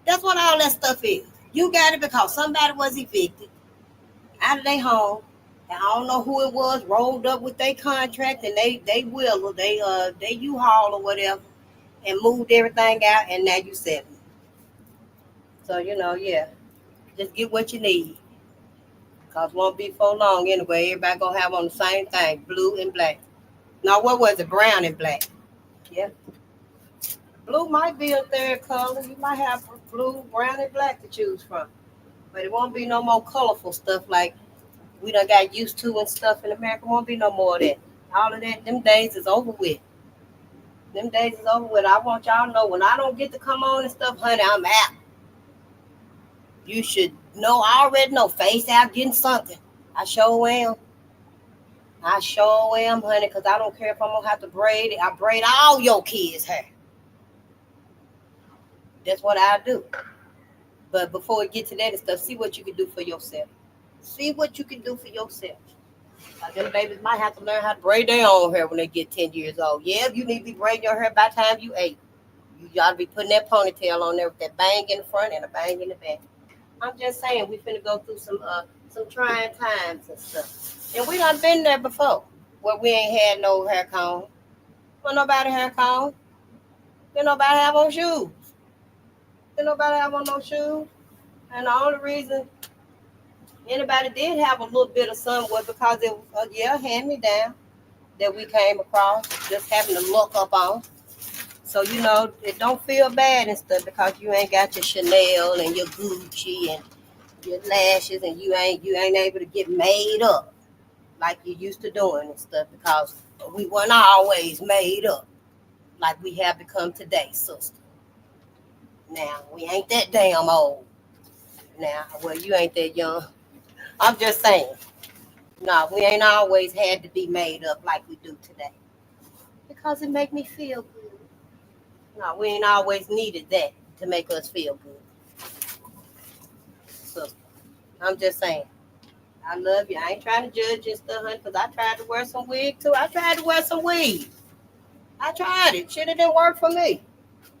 That's what all that stuff is. You got it because somebody was evicted out of their home. And I don't know who it was, rolled up with their contract and they will or they U-Haul or whatever and moved everything out and now you 70. So yeah. Just get what you need. Cause won't be for long anyway. Everybody gonna have on the same thing, blue and black. Now what was it? Brown and black. Yeah. Blue might be a third color. You might have blue, brown, and black to choose from. But it won't be no more colorful stuff like we done got used to and stuff in America. Won't be no more of that. All of that, them days is over with. Them days is over with. I want y'all to know when I don't get to come on and stuff, honey, I'm out. You should know, I already know, face out getting something. I sure am. Honey, because I don't care if I'm going to have to braid it. I braid all your kids' hair. That's what I do. But before we get to that and stuff, see what you can do for yourself. See what you can do for yourself. Them babies might have to learn how to braid their own hair when they get 10 years old. Yeah, you need to be braiding your hair by the time you 8. You got to be putting that ponytail on there with that bang in the front and a bang in the back. I'm just saying, we finna go through some trying times and stuff. And we done been there before, where we ain't had no hair comb. Well, nobody hair comb. Then nobody have on shoes. Then nobody have on no shoes. And the only reason anybody did have a little bit of sun was because it was hand-me-down that we came across, just having to look up on. So, it don't feel bad and stuff because you ain't got your Chanel and your Gucci and your lashes and you ain't able to get made up like you used to doing and stuff because we weren't always made up like we have become today, sister. Now, we ain't that damn old. Now, well, you ain't that young. I'm just saying. No, we ain't always had to be made up like we do today because it make me feel good. No, we ain't always needed that to make us feel good. So, I'm just saying. I love you. I ain't trying to judge and stuff, honey, because I tried to wear some wig, too. I tried to wear some weave. I tried it. Shit, it didn't work for me.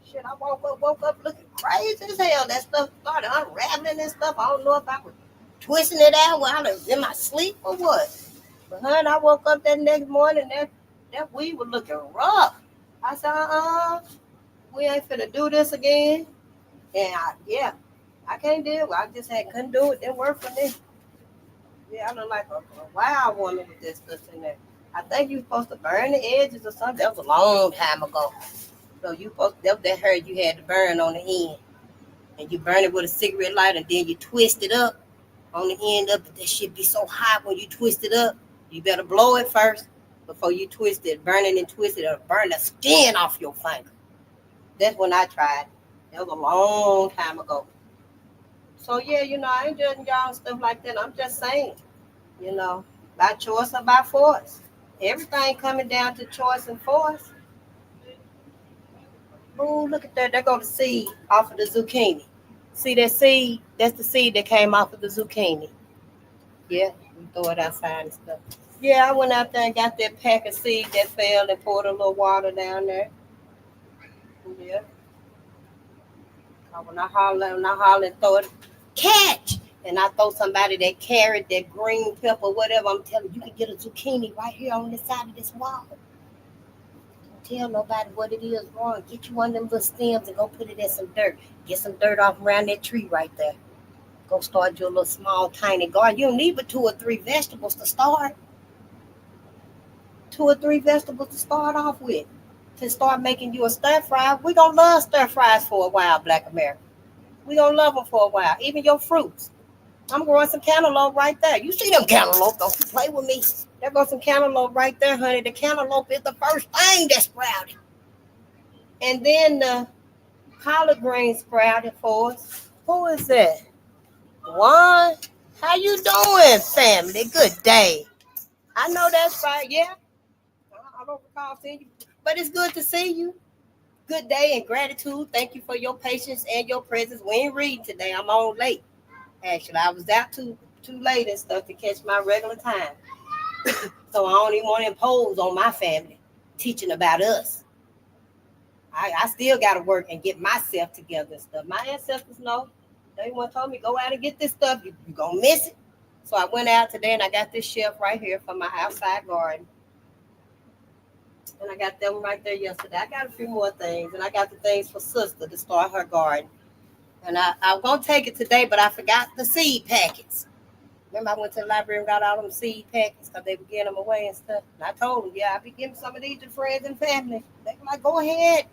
Shit, I woke up looking crazy as hell. That stuff started unraveling and stuff. I don't know if I was twisting it out while I was in my sleep or what. But, honey, I woke up that next morning, that weave was looking rough. I said, we ain't finna do this again. And I can't do it. I just couldn't do it. Didn't work for me. Yeah, I look like a wild woman with this stuff in there. I think you're supposed to burn the edges or something. That was a long time ago. So that hair you had to burn on the end. And you burn it with a cigarette lighter and then you twist it up on the end of it. That shit be so hot when you twist it up. You better blow it first before you twist it. Burn it and twist it or burn the skin off your finger. That's when I tried. That was a long time ago. So, yeah, I ain't judging y'all and stuff like that. I'm just saying, by choice or by force. Everything coming down to choice and force. Ooh, look at that. There go the seed off of the zucchini. See that seed? That's the seed that came off of the zucchini. Yeah, we throw it outside and stuff. Yeah, I went out there and got that pack of seed that fell and poured a little water down there. Yeah. When I holler and throw it, catch! And I throw somebody that carrot, that green pepper, whatever. I'm telling you, you can get a zucchini right here on the side of this wall. Don't tell nobody what it is wrong. Get you one of them little stems and go put it in some dirt. Get some dirt off around that tree right there. Go start your little small, tiny garden. You don't need but 2 or 3 vegetables to start. 2 or 3 vegetables to start off with. To start making you a stir fry. We're going to love stir fries for a while, Black America. We're going to love them for a while. Even your fruits. I'm growing some cantaloupe right there. You see them cantaloupe. Don't you play with me. There goes some cantaloupe right there, honey. The cantaloupe is the first thing that sprouted. And then the collard green sprouted for us. Who is that? Juan? How you doing, family? Good day. I know that's right. Yeah. I don't recall seeing you. But it's good to see you. Good day and gratitude. Thank you for your patience and your presence. We ain't reading today. I'm on late. Actually, I was out too late and stuff to catch my regular time. So I don't even want to impose on my family teaching about us. I still got to work and get myself together and stuff. My ancestors know. They once told me, go out and get this stuff. You're going to miss it. So I went out today and I got this shelf right here for my outside garden. And I got them right there yesterday. I got a few more things. And I got the things for sister to start her garden. And I'm going to take it today, but I forgot the seed packets. Remember, I went to the library and got all them seed packets because they were getting them away and stuff. And I told them, yeah, I'll be giving some of these to friends and family. They were like, go ahead.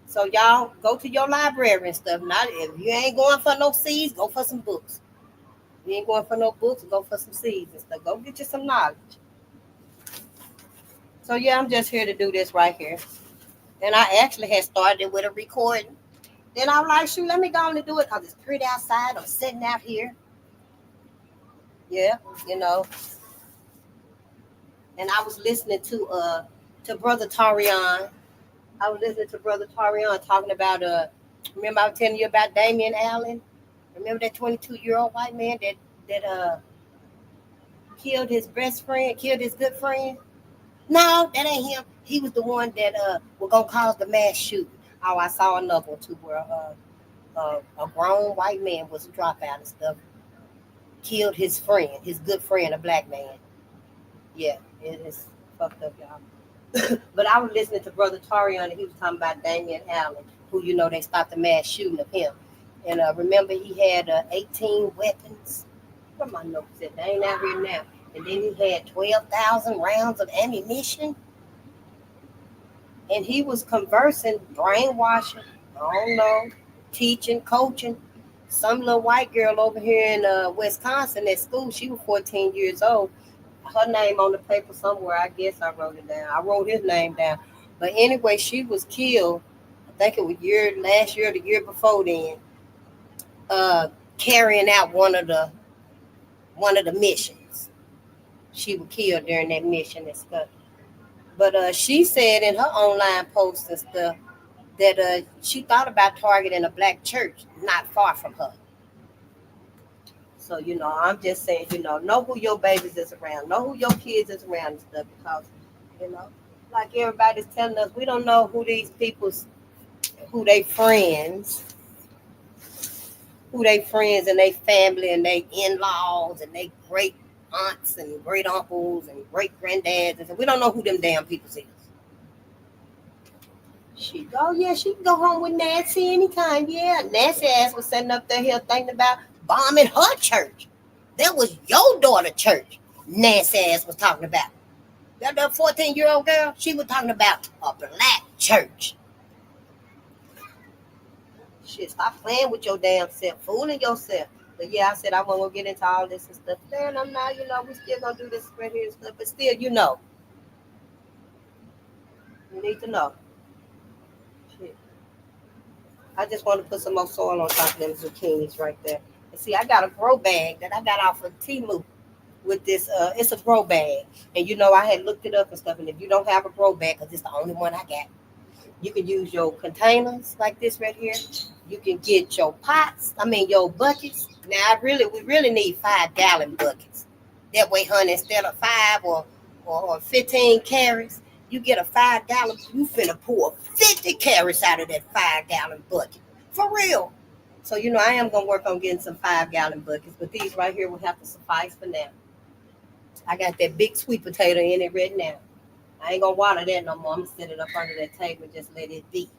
So y'all go to your library and stuff. Now, if you ain't going for no seeds, go for some books. If you ain't going for no books, go for some seeds and stuff. Go get you some knowledge. So, yeah, I'm just here to do this right here. And I actually had started with a recording. Then I was like, shoot, let me go on and do it because it's pretty outside. I'm sitting out here. Yeah, you know. And I was listening to Brother Tarion. I was listening to Brother Tarion talking about, remember I was telling you about Damian Allen? Remember that 22-year-old white man that killed his best friend, killed his good friend? No, that ain't him. He was the one that was going to cause the mass shooting. Oh, I saw another one too where a grown white man was a dropout and stuff. Killed his friend, his good friend, a black man. Yeah, it's fucked up, y'all. But I was listening to Brother Tarion, and he was talking about Damian Allen, who, you know, they stopped the mass shooting of him. And remember, he had 18 weapons. Where my notes at? They ain't out here now. And then he had 12,000 rounds of ammunition. And he was conversing, brainwashing, I don't know, teaching, coaching. Some little white girl over here in Wisconsin at school, she was 14 years old. Her name on the paper somewhere, I guess I wrote it down. I wrote his name down. But anyway, she was killed, I think it was last year or the year before then, carrying out one of the missions. She was killed during that mission and stuff. But she said in her online posts and stuff that she thought about targeting a black church not far from her. So, you know, I'm just saying, you know who your babies is around. Know who your kids is around and stuff. Because, you know, like everybody's telling us, we don't know who these people's, who they friends and they family and they in-laws and they great aunts and great uncles and great granddads. And we don't know who them damn people is. She can go home with Nancy anytime. Yeah, Nancy ass was sitting up there here thinking about bombing her church. That was your daughter's church. Nancy ass was talking about. That 14-year-old girl, she was talking about a black church. Shit, stop playing with your damn self, fooling yourself. But yeah, I said I wasn't gonna get into all this and stuff. Then I'm not, you know, we still gonna do this right here and stuff. But still, you know, you need to know. Shit. I just want to put some more soil on top of them zucchinis right there. And see, I got a grow bag that I got off of Temu with this. It's a grow bag, and you know I had looked it up and stuff. And if you don't have a grow bag, because it's the only one I got, You can use your containers like this right here. You can get your pots, your buckets. Now, we really need 5-gallon buckets. That way, honey, instead of 5 or 15 carats, you get a 5-gallon. You finna pour 50 carats out of that 5-gallon bucket. For real. So, I am going to work on getting some 5-gallon buckets, but these right here will have to suffice for now. I got that big sweet potato in it right now. I ain't going to water that no more. I'm going to set it up under that table and just let it be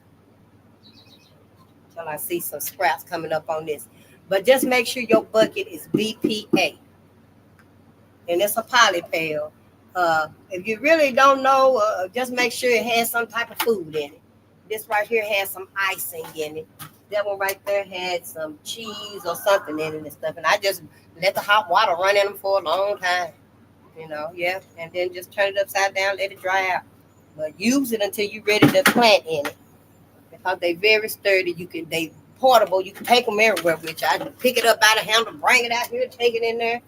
till I see some scraps coming up on this. But just make sure your bucket is BPA. And it's a poly pail. If you really don't know, just make sure it has some type of food in it. This right here has some icing in it. That one right there had some cheese or something in it and stuff. And I just let the hot water run in them for a long time. And then just turn it upside down, let it dry out. But use it until you're ready to plant in it. Because they very sturdy. They portable. You can take them everywhere with you. I can pick it up by the handle, bring it out here, take it in there.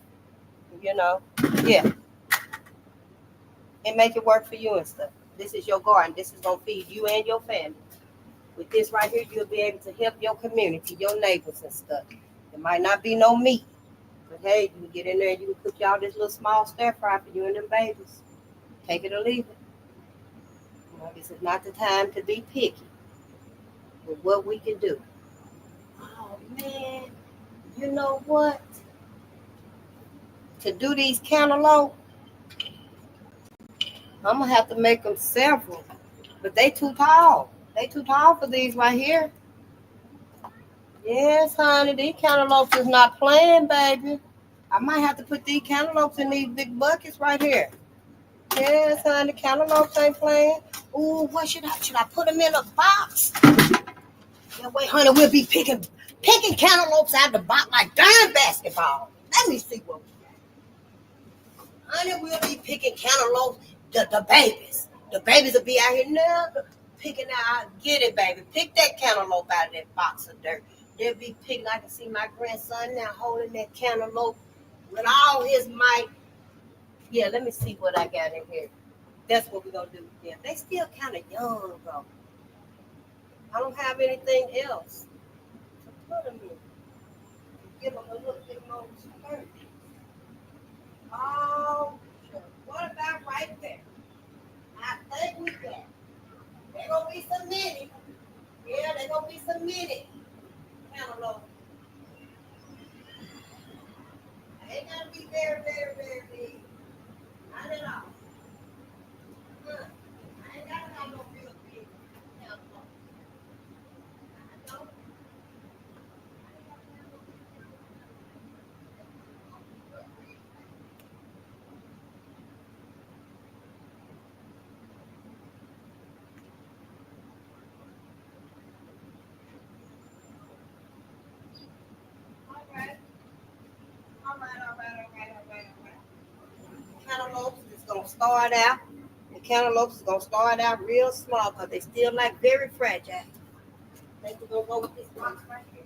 Yeah. And make it work for you and stuff. This is your garden. This is going to feed you and your family. With this right here, you'll be able to help your community, your neighbors and stuff. There might not be no meat. But hey, you can get in there and you can cook y'all this little small stir fry for you and them babies. Take it or leave it. This is not the time to be picky with what we can do. Oh, man. You know what? To do these cantaloupe, I'm going to have to make them several. But they too tall. They too tall for these right here. Yes, honey. These cantaloupes is not playing, baby. I might have to put these cantaloupes in these big buckets right here. Yes, honey. Cantaloupes ain't playing. Ooh, what should I put them in a box? That way, honey, we'll be picking cantaloupes out of the box like darn basketball. Let me see what we got. Honey, we'll be picking cantaloupes, the babies. The babies will be out here now picking out. Get it, baby. Pick that cantaloupe out of that box of dirt. They'll be picking. I can see my grandson now holding that cantaloupe with all his might. Yeah, let me see what I got in here. That's what we're going to do. Yeah, they still kind of young, though. I don't have anything else to put them in. Give them a little bit more sturdy. Oh, sure. What about right there? I think we got. There gonna be some mini. Yeah, there gonna be some mini. Cantaloupe. Ain't gotta be very, very, very big. Not at all. I ain't gotta have no real big cantaloupe. I don't. All right. Cantaloupes is gonna start out. The cantaloupes is gonna start out real small because they still like very fragile. I think we're gonna go with this box right here.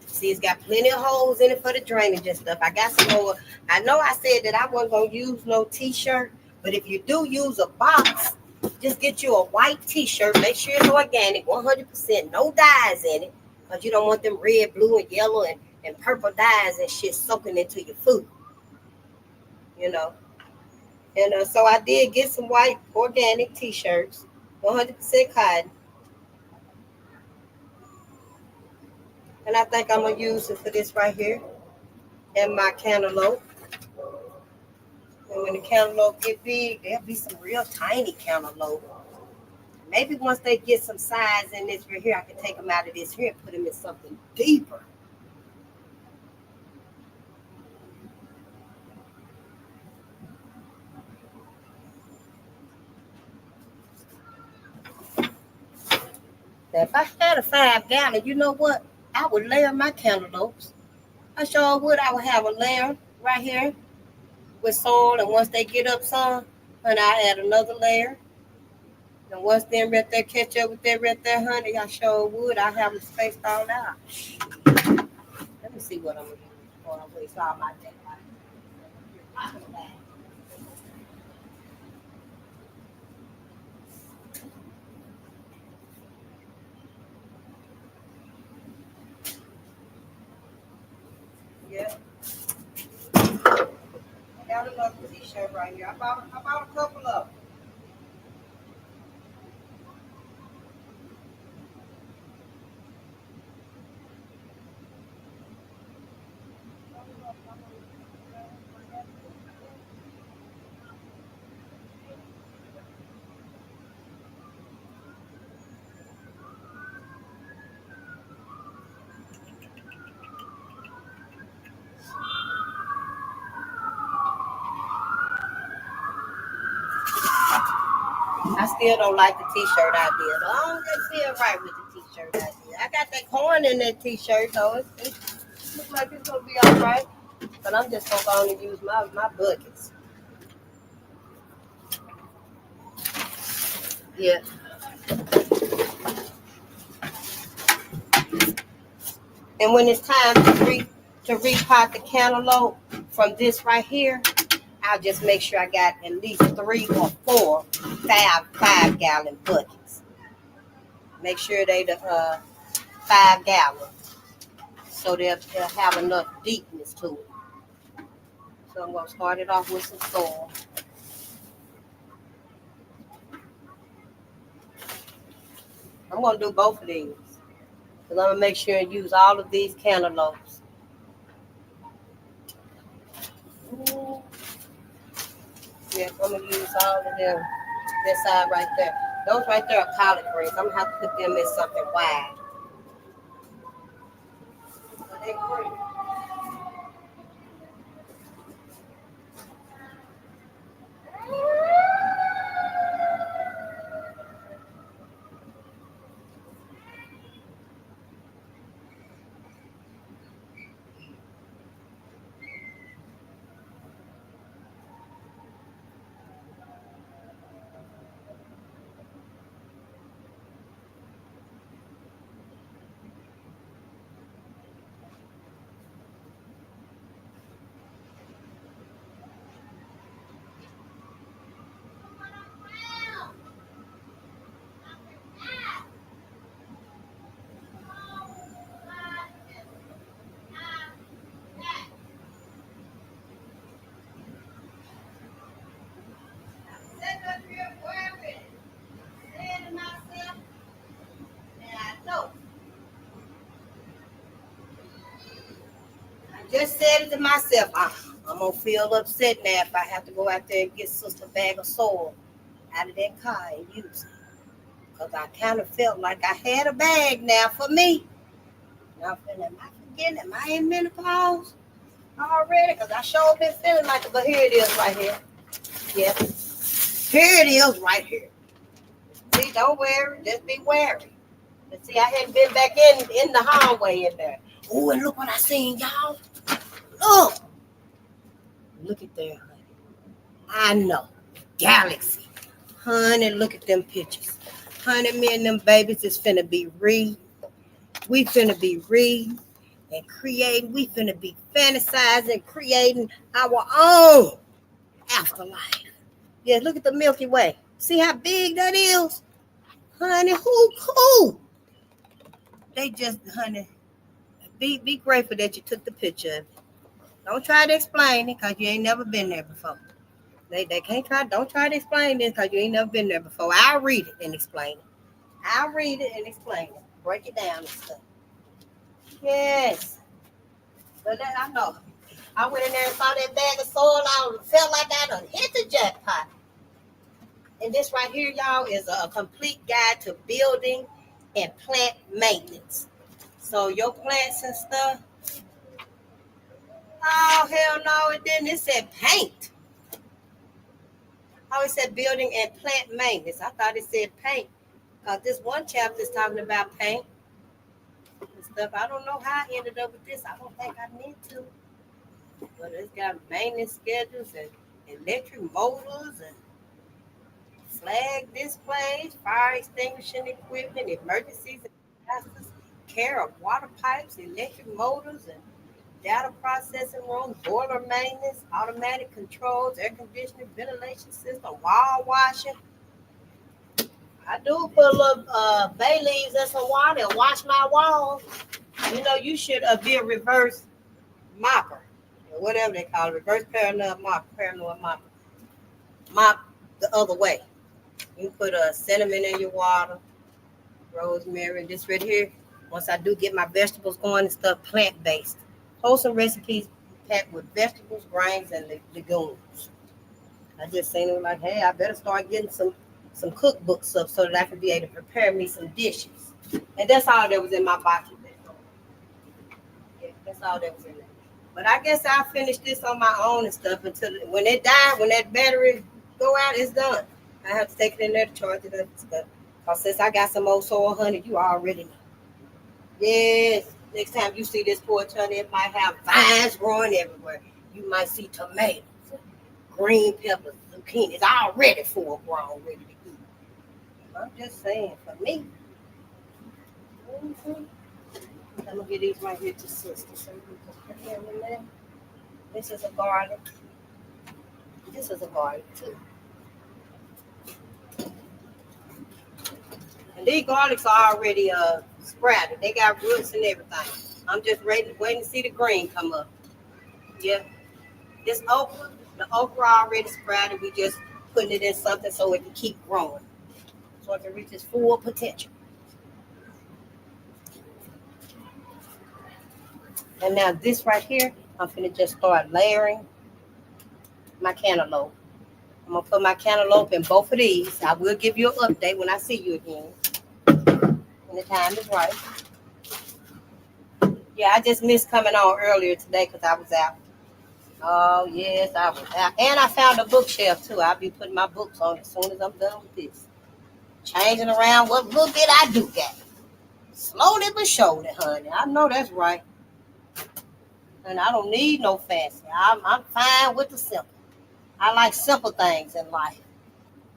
See, it's got plenty of holes in it for the drainage and stuff. I got some more. I know I said that I wasn't gonna use no t-shirt, but if you do use a box, just get you a white t-shirt. Make sure it's organic, 100%, no dyes in it, because you don't want them red, blue, and yellow and purple dyes and shit soaking into your food. And so I did get some white organic t-shirts, 100% cotton. And I think I'm going to use it for this right here and my cantaloupe. And when the cantaloupe get big, there'll be some real tiny cantaloupe. Maybe once they get some size in this right here, I can take them out of this here and put them in something deeper. Now, if I had a 5-gallon, you know what? I would layer my cantaloupes. I sure would. I would have a layer right here with sown, and once they get up some, and I add another layer. And once them right there catch up with that right there, honey, I sure would. I have them spaced all out. Let me see what I'm going to use before I waste all my day. right here. I bought a couple of them. I still don't like the t-shirt idea. I don't just feel right with the t-shirt idea. I got that corn in that t-shirt, though. It looks like it's gonna be all right. But I'm just gonna go on and use my buckets. Yeah. And when it's time to repot the cantaloupe from this right here, I'll just make sure I got at least 3 or 4 5-gallon buckets. Make sure they the 5-gallon, so they'll have enough deepness to it. So I'm gonna start it off with some soil. I'm gonna do both of these, because I'm gonna make sure and use all of these cantaloupes. Yeah, I'm gonna use all of them. That side right there. Those right there are collard greens. I'm gonna have to put them in something wide. But they're green. Just said it to myself. I'm gonna feel upset now if I have to go out there and get sister a bag of soil out of that car and use it. Because I kind of felt like I had a bag now for me. Now, am I forgetting? Am I in menopause already? Because I sure been feeling like it, but here it is right here. Yeah. Here it is right here. See, don't worry. Just be wary. But see, I hadn't been back in the hallway in there. Oh, and look what I seen, y'all. Look. Look at there, honey. I know. Galaxy. Honey, look at them pictures. Honey, me and them babies is finna be we finna be and creating. We finna be fantasizing, creating our own afterlife. Yeah, look at the Milky Way. See how big that is? Honey, who cool? They just, honey, be grateful that you took the picture of it. Don't try to explain it, because you ain't never been there before. They can't try. Don't try to explain this, because you ain't never been there before. I'll read it and explain it. I'll read it and explain it. Break it down and stuff. Yes. But I know. I went in there and saw that bag of soil. I felt like I done hit the jackpot. And this right here, y'all, is a complete guide to building and plant maintenance. So your plants and stuff. Oh, hell no, it didn't. It said paint. Oh, it said building and plant maintenance. I thought it said paint. This one chapter is talking about paint and stuff. I don't know how I ended up with this. I don't think I need to. But it's got maintenance schedules and electric motors and flag displays, fire extinguishing equipment, emergencies and disasters, care of water pipes, electric motors, and data processing rooms, boiler maintenance, automatic controls, air conditioning, ventilation system, wall washing. I do put a little bay leaves and some water and wash my walls. You know, you should be a reverse mopper, or whatever they call it, reverse parallel mopper. mop the other way. You put a cinnamon in your water, rosemary, and this right here. Once I do get my vegetables going and stuff, plant-based. Wholesome recipes packed with vegetables, grains, and legumes. I just seen them like, hey, I better start getting some cookbooks up so that I can be able to prepare me some dishes. And that's all that was in my box. Yeah, that's all that was in there. But I guess I'll finish this on my own and stuff until when it died, when that battery go out, it's done. I have to take it in there to charge it up and stuff. Cause since I got some old soil honey, you already know. Yes. Next time you see this porch honey, it might have vines growing everywhere. You might see tomatoes, green peppers, zucchini. It's already full grown, ready to eat. I'm just saying, for me. Mm-hmm. I'm gonna get these right here to sister. So we can put them in there. This is a garlic. This is a garlic too. And these garlics are already sprouted. They got roots and everything. I'm just waiting to see the green come up. Yeah. This okra, the okra already sprouted. We just putting it in something so it can keep growing. So it can reach its full potential. And now this right here, I'm finna just start layering my cantaloupe. I'm gonna put my cantaloupe in both of these. I will give you an update when I see you again. When the time is right. Yeah, I just missed coming on earlier today because I was out. Oh, yes, I was out. And I found a bookshelf, too. I'll be putting my books on as soon as I'm done with this. Changing around what little bit I do get. Slowly but surely, honey. I know that's right. And I don't need no fancy. I'm fine with the simple. I like simple things in life.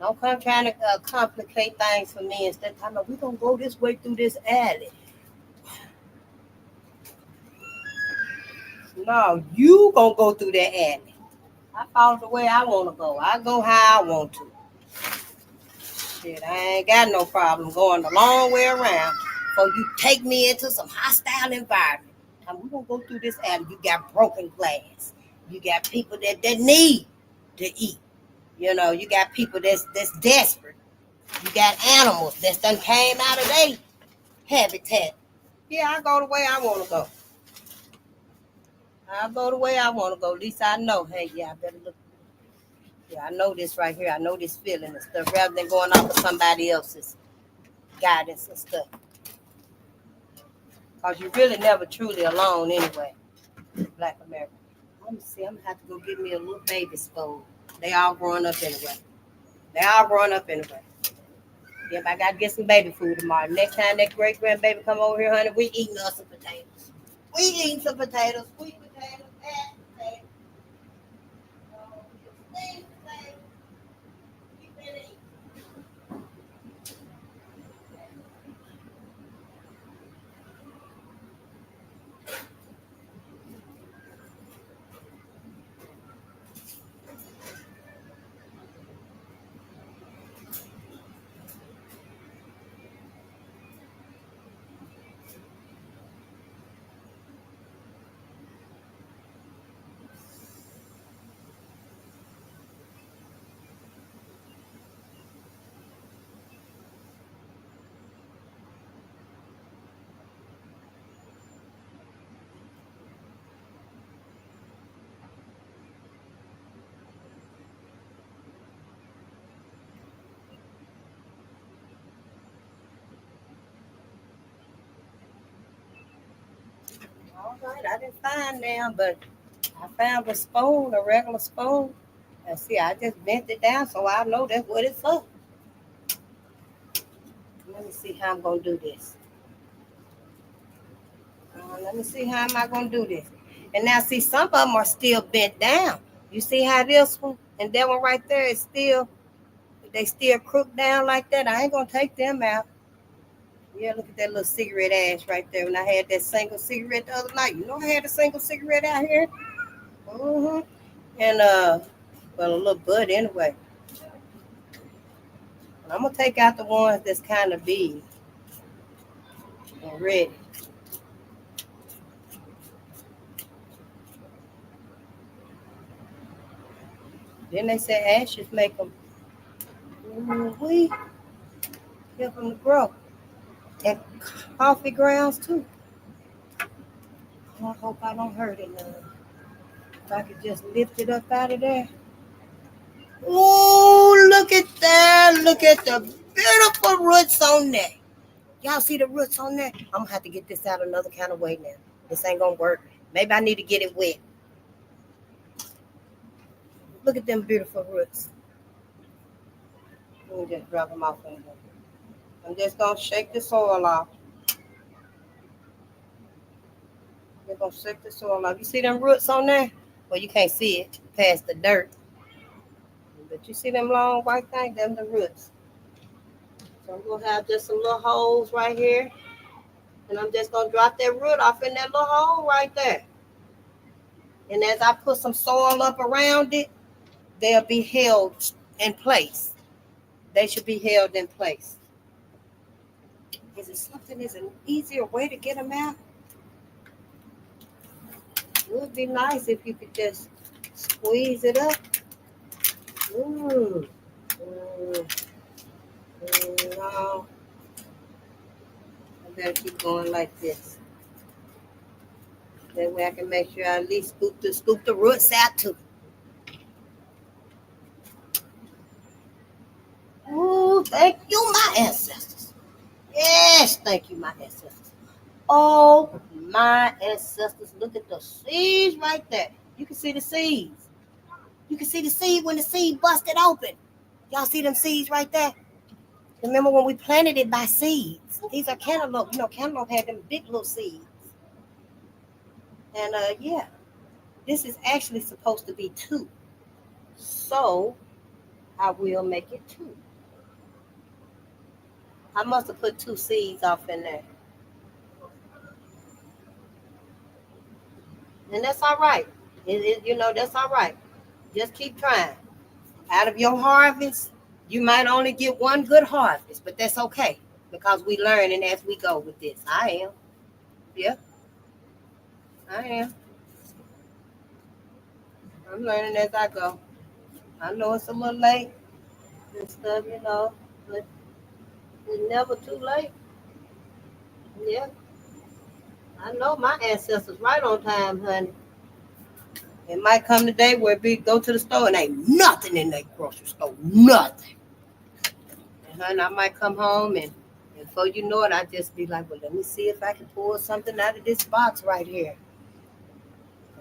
Don't come trying to complicate things for me instead of telling me we're going to go this way through this alley. No, you going to go through that alley. I follow the way I want to go. I go how I want to. Shit, I ain't got no problem going the long way around before you take me into some hostile environment. And we're going to go through this alley. You got broken glass. You got people that need to eat. You know, you got people that's desperate. You got animals that done came out of their habitat. Yeah, I go the way I want to go. I go the way I want to go. At least I know, hey, yeah, I better look. Yeah, I know this right here. I know this feeling and stuff rather than going off of somebody else's guidance and stuff. Because you're really never truly alone anyway, Black America. Let me see. I'm going to have to go get me a little baby spoon. They all growing up anyway. Yep, I got to get some baby food tomorrow. Next time that great-grandbaby come over here, honey, we eating us some potatoes. We eating some potatoes. Sweet potatoes, mashed potatoes. Sweet potatoes. We finna eat. All right, I didn't find them, but I found a spoon, a regular spoon. And see, I just bent it down so I know that's what it's for. Let me see how I'm going to do this. Let me see how am I going to do this. And now, see, some of them are still bent down. You see how this one and that one right there is still, they still crooked down like that. I ain't going to take them out. Yeah, look at that little cigarette ash right there. When I had that single cigarette the other night, you know I had a single cigarette out here. Mm-hmm. And well, a little bud anyway. And I'm gonna take out the ones that's kind of big and ready. Then they say ashes make them, we help them to grow. And coffee grounds too. I hope I don't hurt it none. If I could just lift it up out of there. Oh, look at that. Look at the beautiful roots on there. Y'all see the roots on there? I'm going to have to get this out another kind of way now. This ain't going to work. Maybe I need to get it wet. Look at them beautiful roots. Let me just drop them off in here. I'm just going to shake the soil off. They're going to shake the soil off. You see them roots on there? Well, you can't see it past the dirt. But you see them long white things? Them the roots. So I'm going to have just some little holes right here. And I'm just going to drop that root off in that little hole right there. And as I put some soil up around it, they'll be held in place. They should be held in place. Is it something, is an easier way to get them out? It would be nice if you could just squeeze it up. No. I better keep going like this. That way I can make sure I at least scoop the roots out too. Oh, thank you, my ancestors. Yes, thank you, my ancestors. Oh, my ancestors. Look at the seeds right there. You can see the seeds. You can see the seed when the seed busted open. Y'all see them seeds right there? Remember when we planted it by seeds? These are cantaloupe. You know, cantaloupe had them big little seeds. And yeah, this is actually supposed to be 2. So I will make it 2. I must have put 2 seeds off in there. And that's all right. That's all right. Just keep trying. Out of your harvest, you might only get 1 good harvest, but that's okay because we learning as we go with this. I am. Yeah, I am. I'm learning as I go. I know it's a little late and stuff, but it's never too late. Yeah. I know my ancestors right on time, honey. It might come the day where we go to the store and ain't nothing in that grocery store. Nothing. And honey, I might come home and before you know it, I just be like, well, let me see if I can pull something out of this box right here.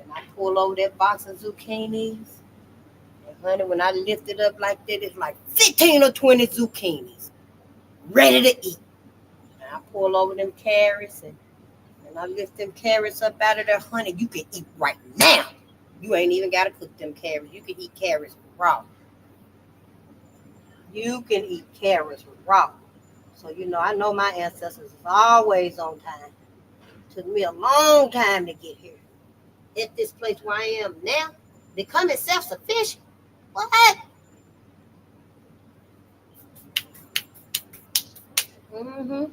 And I pull over that box of zucchinis. And honey, when I lift it up like that, it's like 15 or 20 zucchinis ready to eat. And I pull over them carrots and I lift them carrots up out of there. Honey, you can eat right now. You ain't even got to cook them carrots. You can eat carrots raw. You can eat carrots raw. So, I know my ancestors is always on time. Took me a long time to get here. At this place where I am now, becoming self-sufficient. What? Mm-hmm.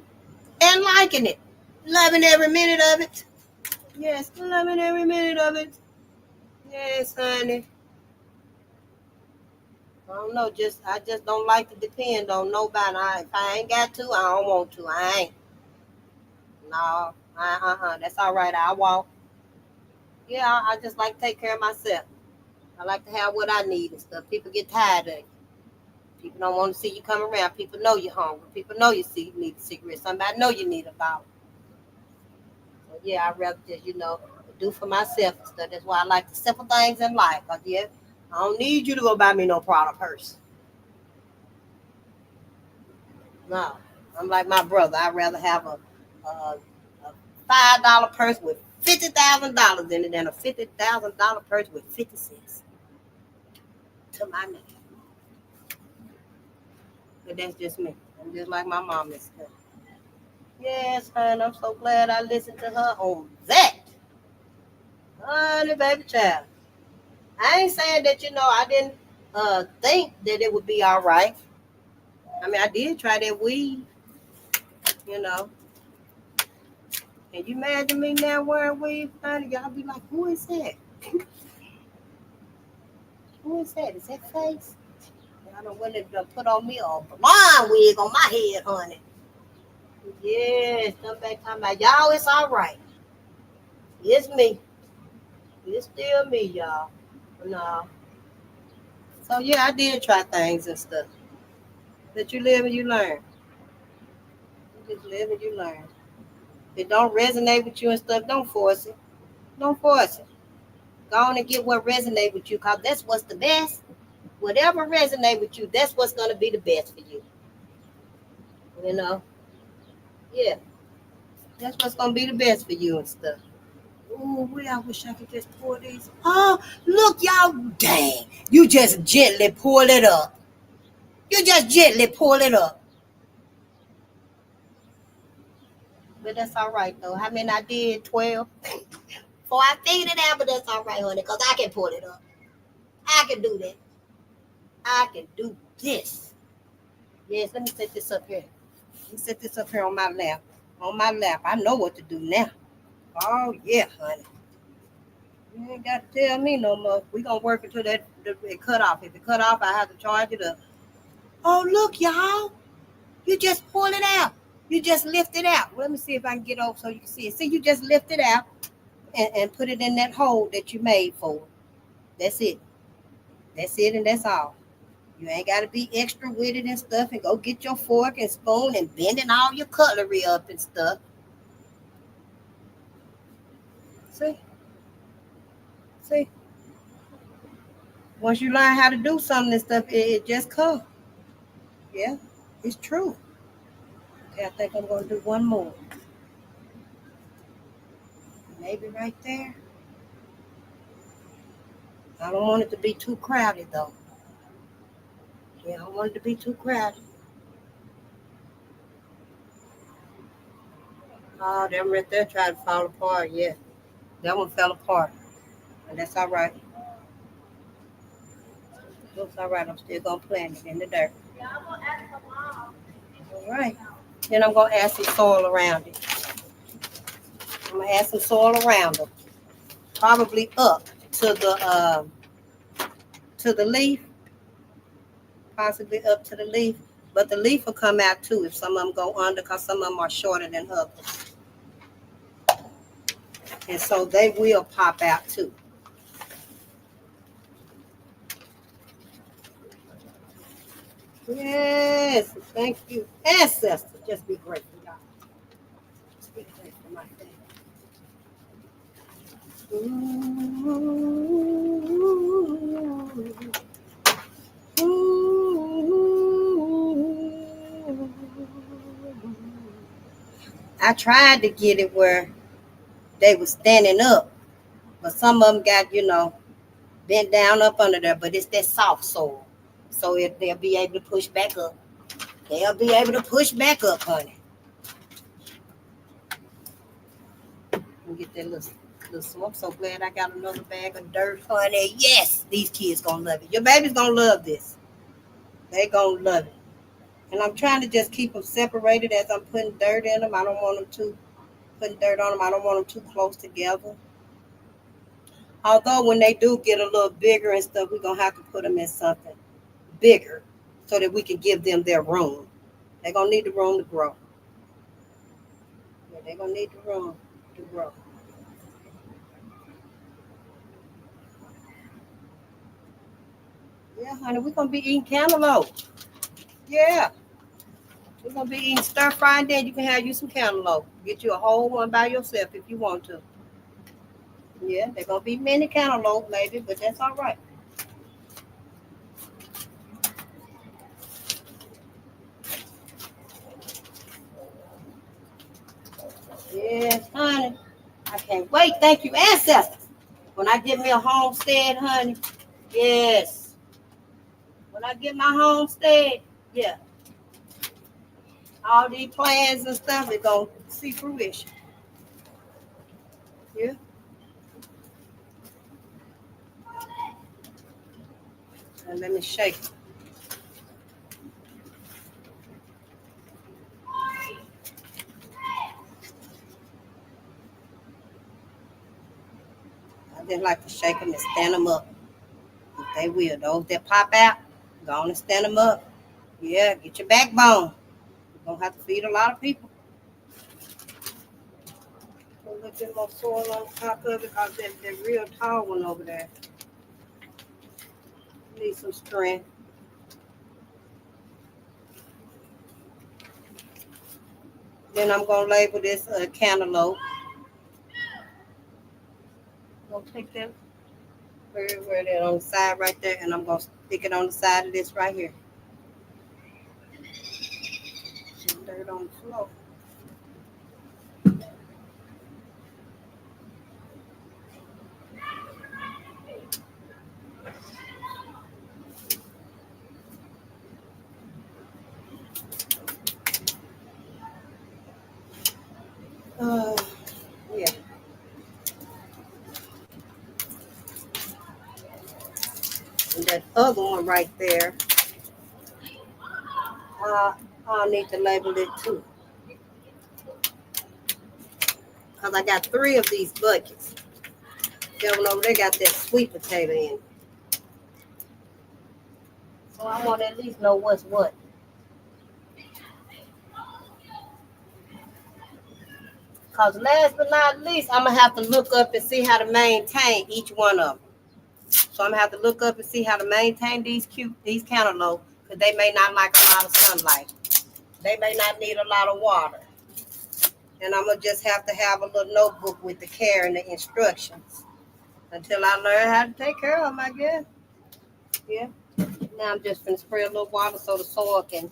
And liking it. Loving every minute of it. Yes, loving every minute of it. Yes, honey. I don't know. I just don't like to depend on nobody. If I ain't got to, I don't want to. I ain't. No. That's all right. I walk. Yeah, I just like to take care of myself. I like to have what I need and stuff. People get tired of it. People don't want to see you come around. People know you're hungry. People know you need a cigarette. Somebody know you need a bottle. So yeah, I'd rather just, do for myself and stuff. That's why I like the simple things in life. But yeah, I don't need you to go buy me no Prada purse. No, I'm like my brother. I'd rather have a $5 purse with $50,000 in it than a $50,000 purse with 50 cents to my name. But that's just me. I'm just like my mom and stuff. Yes, honey, I'm so glad I listened to her on that. Honey, baby child. I ain't saying that, I didn't think that it would be all right. I mean, I did try that weed, Can you imagine me now wearing weave, honey? Y'all be like, who is that? Who is that? Is that Face? I don't want to put on me a blonde wig on my head, honey. Yes, come back talking about y'all. It's all right. It's me. It's still me, y'all. No. So yeah, I did try things and stuff. That you live and you learn. You just live and you learn. If it don't resonate with you and stuff, don't force it. Don't force it. Go on and get what resonate with you, cause that's what's the best. Whatever resonate with you, that's what's gonna be the best for you. You know? Yeah. That's what's gonna be the best for you and stuff. Oh, I wish I could just pour these. Oh, look, y'all. Dang. You just gently pull it up. You just gently pull it up. But that's all right, though. How many I did? 12. Before I figured it out, but that's all right, honey, because I can pull it up. I can do that. I can do this. Yes, let me set this up here. Let me set this up here on my lap. On my lap. I know what to do now. Oh, yeah, honey. You ain't got to tell me no more. We gonna work until it cut off. If it cut off, I have to charge it up. Oh, look, y'all. You just pull it out. You just lift it out. Well, let me see if I can get over so you can see it. See, you just lift it out and put it in that hole that you made for. That's it. That's it and that's all. You ain't got to be extra with it and stuff and go get your fork and spoon and bending all your cutlery up and stuff. See? See? Once you learn how to do something and stuff, it just comes. Yeah, it's true. Okay, I think I'm going to do one more. Maybe right there. I don't want it to be too crowded, though. Yeah, I don't want it to be too crowded. Oh, them right there trying to fall apart. Yeah, that one fell apart. And that's all right. Looks all right. I'm still going to plant it in the dirt. All right. Then I'm going to add some soil around it. I'm going to add some soil around it. Probably up to the leaf. Possibly up to the leaf. But the leaf will come out too if some of them go under, because some of them are shorter than others. And so they will pop out too. Yes, thank you, ancestors. Just be grateful, y'all. Just be grateful, my family. I tried to get it where they were standing up, but some of them got, bent down up under there, but it's that soft soil. So they'll be able to push back up. They'll be able to push back up, honey. Get that little so I'm so glad I got another bag of dirt, honey. Yes, these kids gonna love it. Your baby's gonna love this. They gonna love it. And I'm trying to just keep them separated as I'm putting dirt in them. I don't want them to putting dirt on them. I don't want them too close together. Although when they do get a little bigger and stuff, we're gonna have to put them in something bigger so that we can give them their room. They're gonna need the room to grow. Yeah, they're gonna need the room to grow. Yeah, honey, we're gonna be eating cantaloupe. Yeah. We're gonna be eating stir fry, and then you can have you some cantaloupe. Get you a whole one by yourself if you want to. Yeah, they're gonna be many cantaloupe maybe, but that's all right. Yes, honey. I can't wait. Thank you, ancestors. When I get me a homestead, honey. Yes. When I get my homestead, yeah. All these plans and stuff, they're gonna see fruition. Yeah. And let me shake it. I just like to shake them and stand them up. They will. Those that pop out, go on and stand them up. Yeah, get your backbone. You're going to have to feed a lot of people. A little bit more soil on top of it because that real tall one over there needs some strength. Then I'm going to label this cantaloupe. I'm going to take that where that on the side right there, and I'm going to stick it on the side of this right here. Some dirt on the floor. Yeah. And that other one right there, I'll need to label it too. Because I got 3 of these buckets. That one over there got that sweet potato in it. So I want to at least know what's what. Because last but not least, I'm going to have to look up and see how to maintain each one of them. So I'm going to have to look up and see how to maintain these cantaloupe, because they may not like a lot of sunlight. They may not need a lot of water. And I'm going to just have to have a little notebook with the care and the instructions until I learn how to take care of them, I guess. Yeah. Now I'm just going to spray a little water so the soil can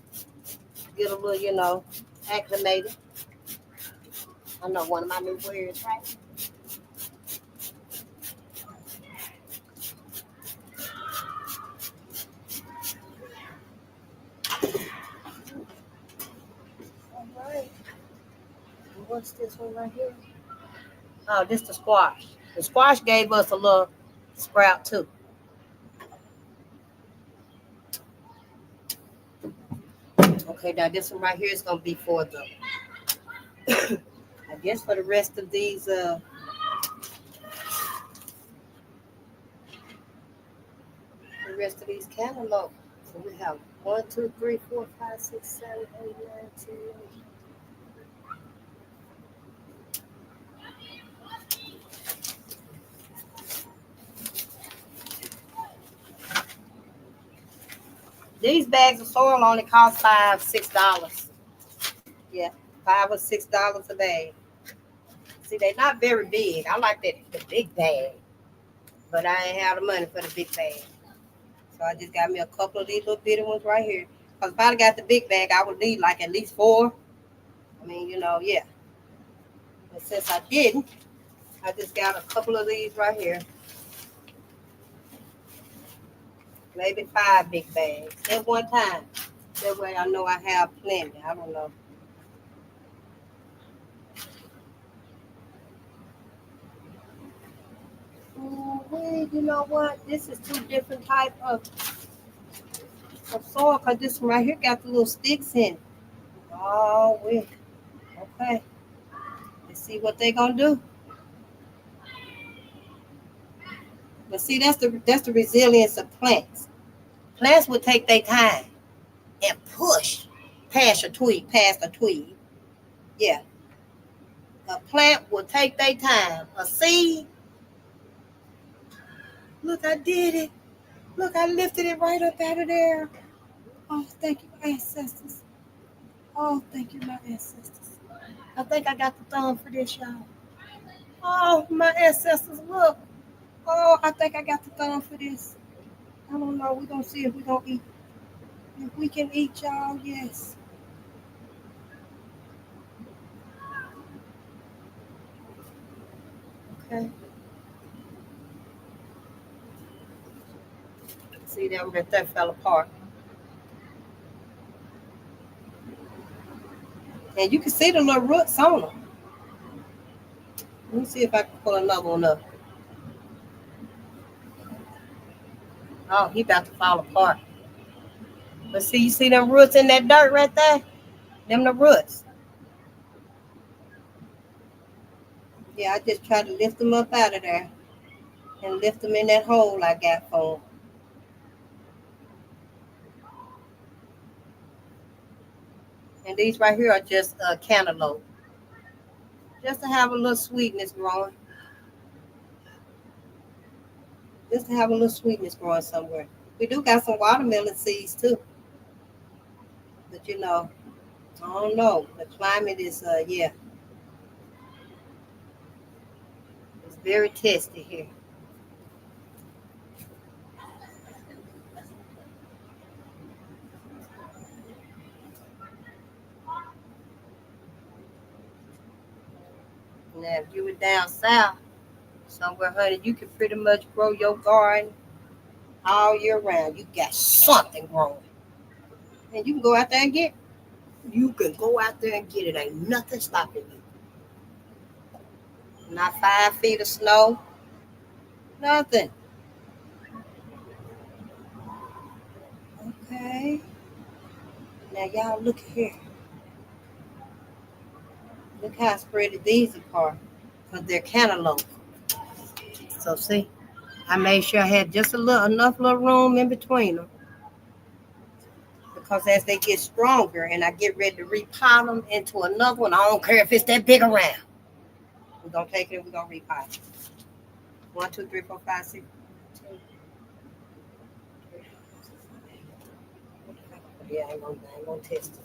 get a little, acclimated. I know one of my new words, right? All right. What's this one right here? Oh, this the squash. The squash gave us a little sprout too. Okay, now this one right here is gonna be for the I guess for the rest of these the rest of these cantaloupe. So we have 1, 2, 3, 4, 5, 6, 7, 8, 9, 10. These bags of soil only cost $5, $6. Yeah, $5 or $6 a bag. See, they're not very big. I like the big bag, but I ain't have the money for the big bag. So I just got me a couple of these little bitty ones right here. Because if I got the big bag, I would need like at least 4. I mean, yeah. But since I didn't, I just got a couple of these right here. Maybe 5 big bags at one time. That way I know I have plenty. I don't know. Well, you know what? This is 2 different types of soil, because this one right here got the little sticks in it. Oh, okay. Let's see what they gonna do. But see, that's the resilience of plants. Plants will take their time and push past a twig. Yeah. A plant will take their time. A seed. Look, I did it. Look, I lifted it right up out of there. Oh, thank you, my ancestors. Oh, thank you, my ancestors. I think I got the thumb for this, y'all. Oh, my ancestors, look. Oh, I think I got the thumb for this. I don't know. We're going to see if we're going to eat. If we can eat, y'all, yes. Okay. See, that fell apart. And you can see the little roots on them. Let me see if I can pull another one up. Oh, he about to fall apart. But see, you see them roots in that dirt right there? Them the roots. Yeah, I just try to lift them up out of there and lift them in that hole I got for them. And these right here are just cantaloupe. Just to have a little sweetness growing. Just to have a little sweetness growing somewhere. We do got some watermelon seeds too. But you know, I don't know. The climate is, yeah, it's very testy here. Now, if you were down south, somewhere, honey, you can pretty much grow your garden all year round. You got something growing. And you can go out there and get it. You can go out there and get it. Ain't nothing stopping you. Not 5 feet of snow. Nothing. Okay. Now, y'all look here. Look how spread these apart. Because they're cantaloupe. So, see, I made sure I had just enough little room in between them. Because as they get stronger and I get ready to repot them into another one, I don't care if it's that big around. We're going to take it and we're going to repot it. 1, 2, 3, 4, 5, 6. Yeah, I ain't gonna test it.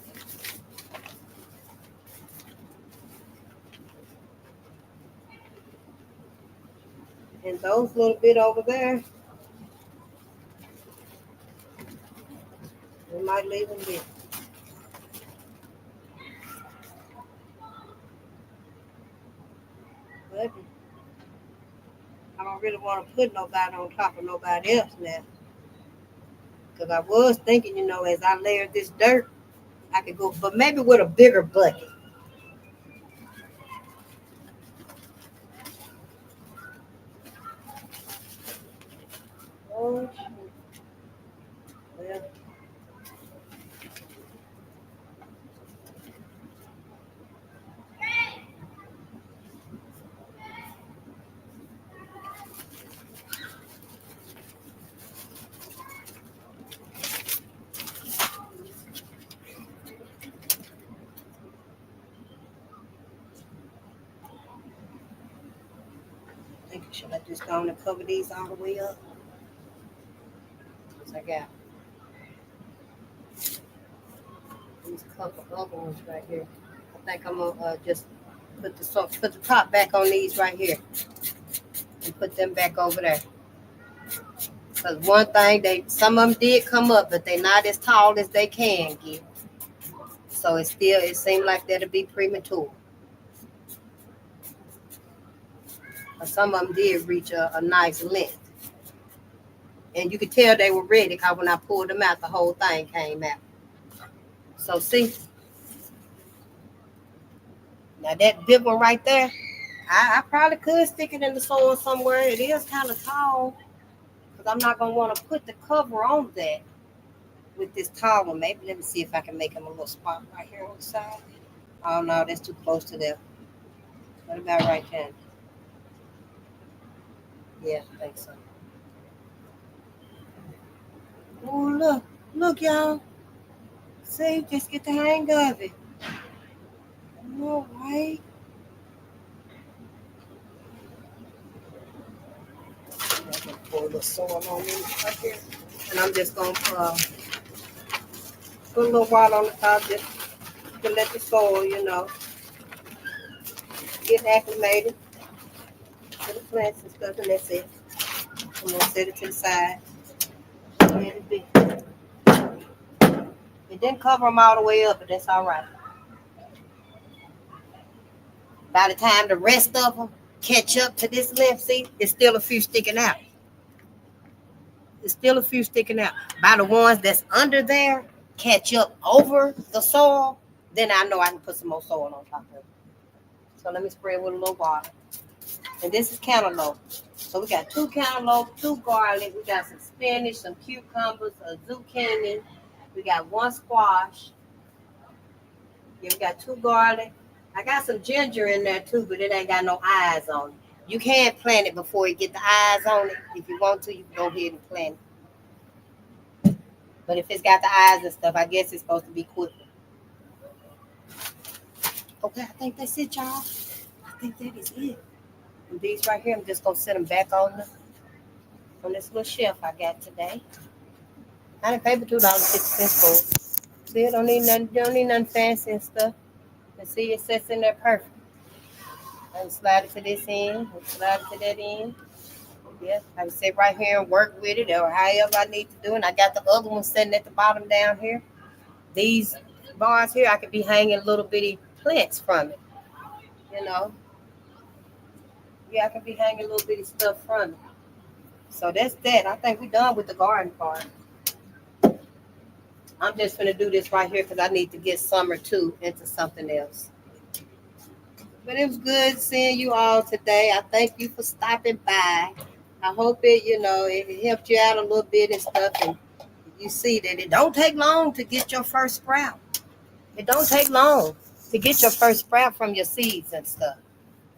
And those little bit over there, we might leave them there. But I don't really want to put nobody on top of nobody else now. Because I was thinking, you know, as I layered this dirt, I could go, but maybe with a bigger bucket. Oh, well. Should I just go on and cover these all the way up? Because I got these couple other ones right here. I think I'm gonna just put the top back on these right here and put them back over there. Because one thing, some of them did come up, but they're not as tall as they can get. So it seemed like that'll be premature. But some of them did reach a nice length. And you could tell they were ready because when I pulled them out, the whole thing came out. So see, now that big one right there, I probably could stick it in the soil somewhere. It is kind of tall because I'm not going to want to put the cover on that with this tall one. Maybe let me see if I can make him a little spot right here on the side. Oh no, that's too close to there. What about right there? Yeah, I think so. Oh, look, y'all. See, just get the hang of it. All right. I'm gonna pour a little soil on me right here. And I'm just gonna put a little water on the top just to let the soil, you know, get acclimated to the plants and stuff, and that's it. I'm gonna set it to the side. Let it be. It didn't cover them all the way up, but that's all right. By the time the rest of them catch up to this length, see, it's still a few sticking out. It's still a few sticking out. By the ones that's under there catch up over the soil, then I know I can put some more soil on top of it. So let me spray it with a little water. And this is cantaloupe. So we got 2 cantaloupe, 2 garlic. We got some spinach, some cucumbers, a zucchini. We got 1 squash. Yeah, we got 2 garlic. I got some ginger in there too, but it ain't got no eyes on it. You can plant it before you get the eyes on it. If you want to, you can go ahead and plant it. But if it's got the eyes and stuff, I guess it's supposed to be quicker. Okay, I think that's it, y'all. I think that is it. And these right here, I'm just gonna set them back on this little shelf I got today. I didn't pay for $2.50 for it. See, don't need nothing fancy and stuff. And see, it sits in there perfect. I can slide it to this end, and slide it to that end. Yeah, I can sit right here and work with it, or however I need to do it. And I got the other one sitting at the bottom down here. These bars here, I could be hanging little bitty plants from it. You know, yeah, I could be hanging little bitty stuff from it. So that's that. I think we're done with the garden part. I'm just gonna do this right here because I need to get summer two into something else. But it was good seeing you all today. I thank you for stopping by. I hope it helped you out a little bit and stuff. And you see that it don't take long to get your first sprout. It don't take long to get your first sprout from your seeds and stuff.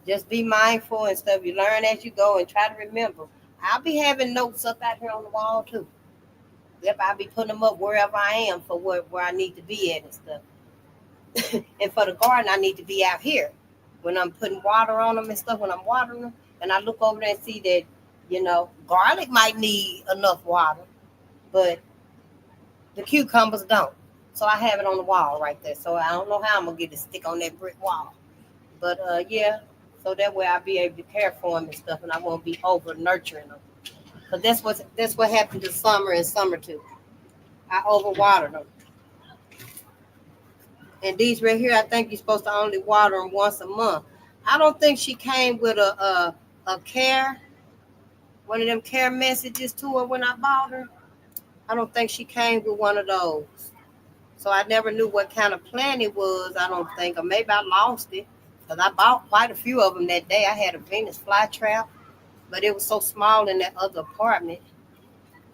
Just be mindful and stuff. You learn as you go and try to remember. I'll be having notes up out here on the wall too. Yep, I'll be putting them up wherever I am for where I need to be at and stuff. And for the garden, I need to be out here when I'm putting water on them and stuff. When I'm watering them, and I look over there and see that garlic might need enough water, but the cucumbers don't. So I have it on the wall right there. So I don't know how I'm gonna get it stick on that brick wall. But yeah, so that way I'll be able to care for them and stuff, and I won't be over nurturing them. Cause that's what happened to summer and summer too. I overwatered them. And these right here, I think you're supposed to only water them once a month. I don't think she came with a care, one of them care messages to her when I bought her. I don't think she came with one of those. So I never knew what kind of plant it was, I don't think. Or maybe I lost it. Because I bought quite a few of them that day. I had a Venus flytrap, but it was so small in that other apartment.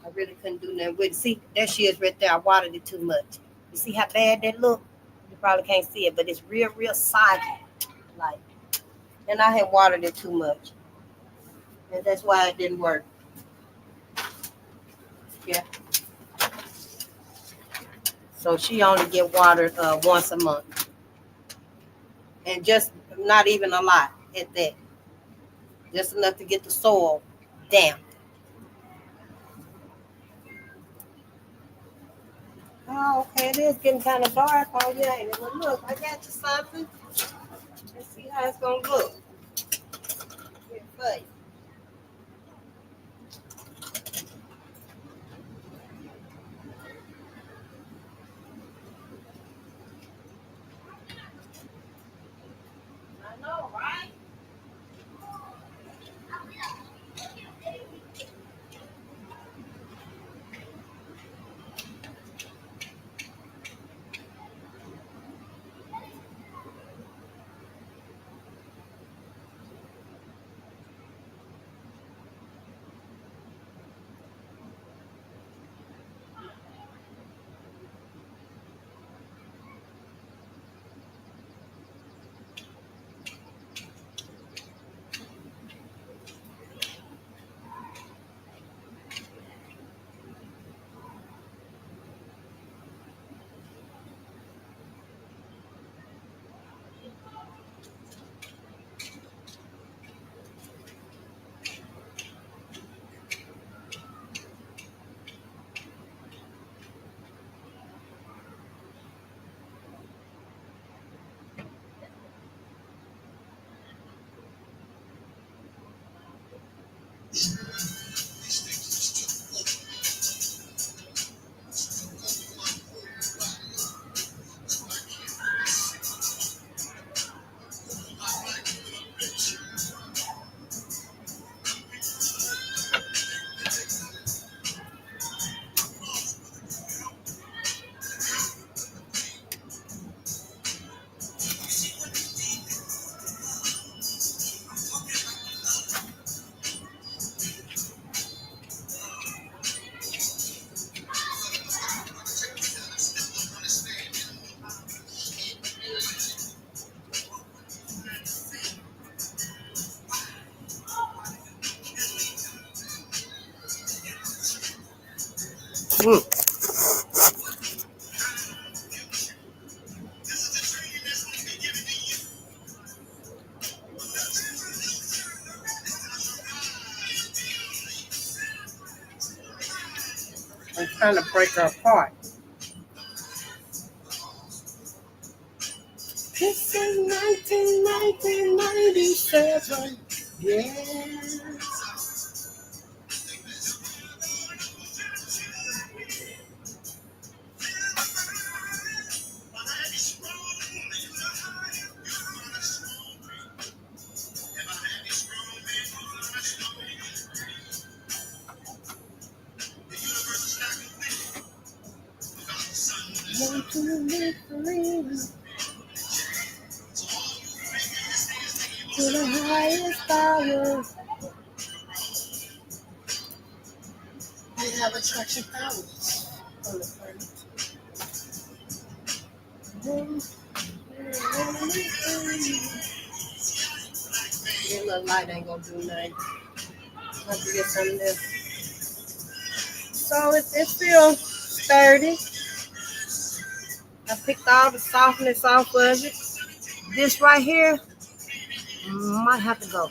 I really couldn't do nothing with it. See, there she is right there. I watered it too much. You see how bad that look? You probably can't see it, but it's real, real soggy. Like, and I had watered it too much. And that's why it didn't work. Yeah. So she only get watered once a month. And just not even a lot at that. Just enough to get the soil damp. Oh, okay, it is getting kind of dark. Oh, yeah, ain't it? Well, look, I got you something. Let's see how it's going to look. Here for you. I know, right? Mm. I'm trying to break her apart. This is 1997. Yeah. One, two, three. To the highest power. We have attraction powers on the planet. Your little light ain't gonna do nothing. Have to get some of this. So it's still sturdy. I picked all the softness off of it. This right here might have to go.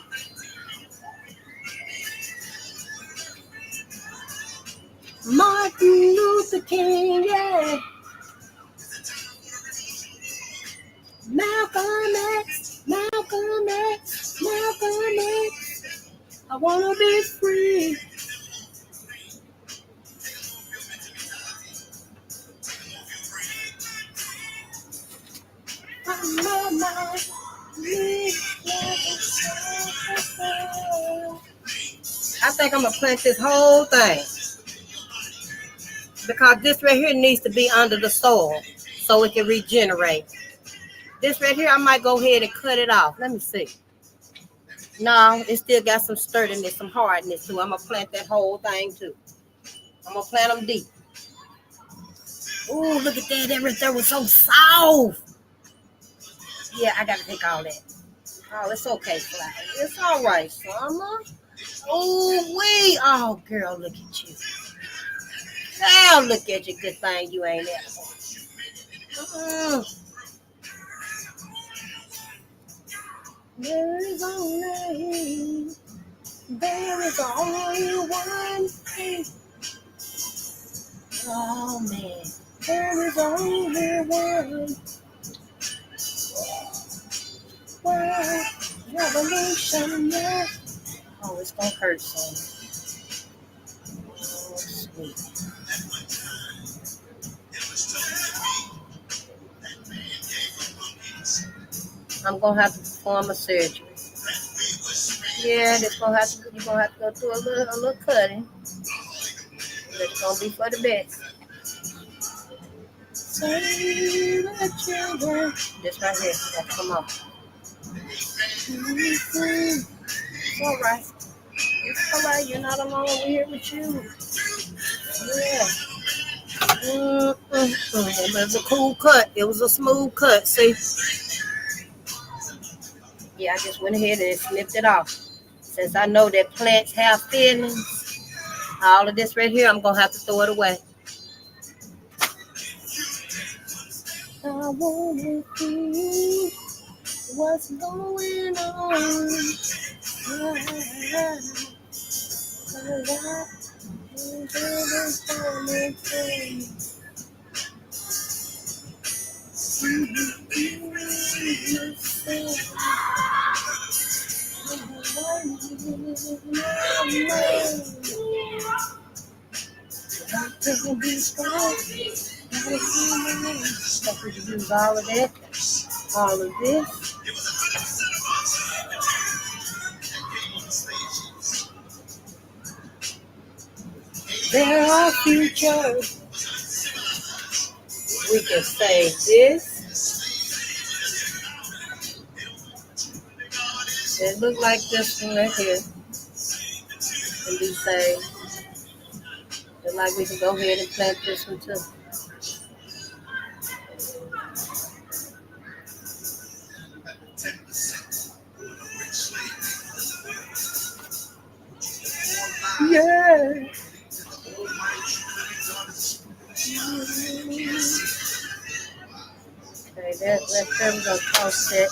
Martin Luther King, yeah. Malcolm X, Malcolm X, Malcolm X. I wanna be free. I think I'm gonna plant this whole thing because this right here needs to be under the soil so it can regenerate. This right here, I might go ahead and cut it off. Let me see. No, it still got some sturdiness, some hardness too. I'm gonna plant that whole thing too. I'm gonna plant them deep. Ooh, look at that. That right there was so soft. Yeah, I gotta take all that. Oh, it's okay, Fly. It's all right, Summer. Ooh, wee. Oh, girl, look at you. Now look at you. Good thing you ain't there. There is only one thing. Oh, man. There is only one. World revolution, yeah. Oh, it's gonna hurt some. Oh, sweet. I'm gonna have to perform a surgery. Yeah, you're gonna have to go through a little cutting. But it's gonna be for the best. Save the children. This right here, that's come off. It's all right. It's all right. You're not alone. We're here with you. Yeah. It was a cool cut. It was a smooth cut. See? Yeah, I just went ahead and snipped it off. Since I know that plants have feelings, all of this right here, I'm going to have to throw it away. I want to see what's going on. We can use all of that, all of this. There are futures. We can save this. It look like this one right here. And be saved. Look like we can go ahead and plant this one too. Yeah. Okay, that's we're gonna toss it.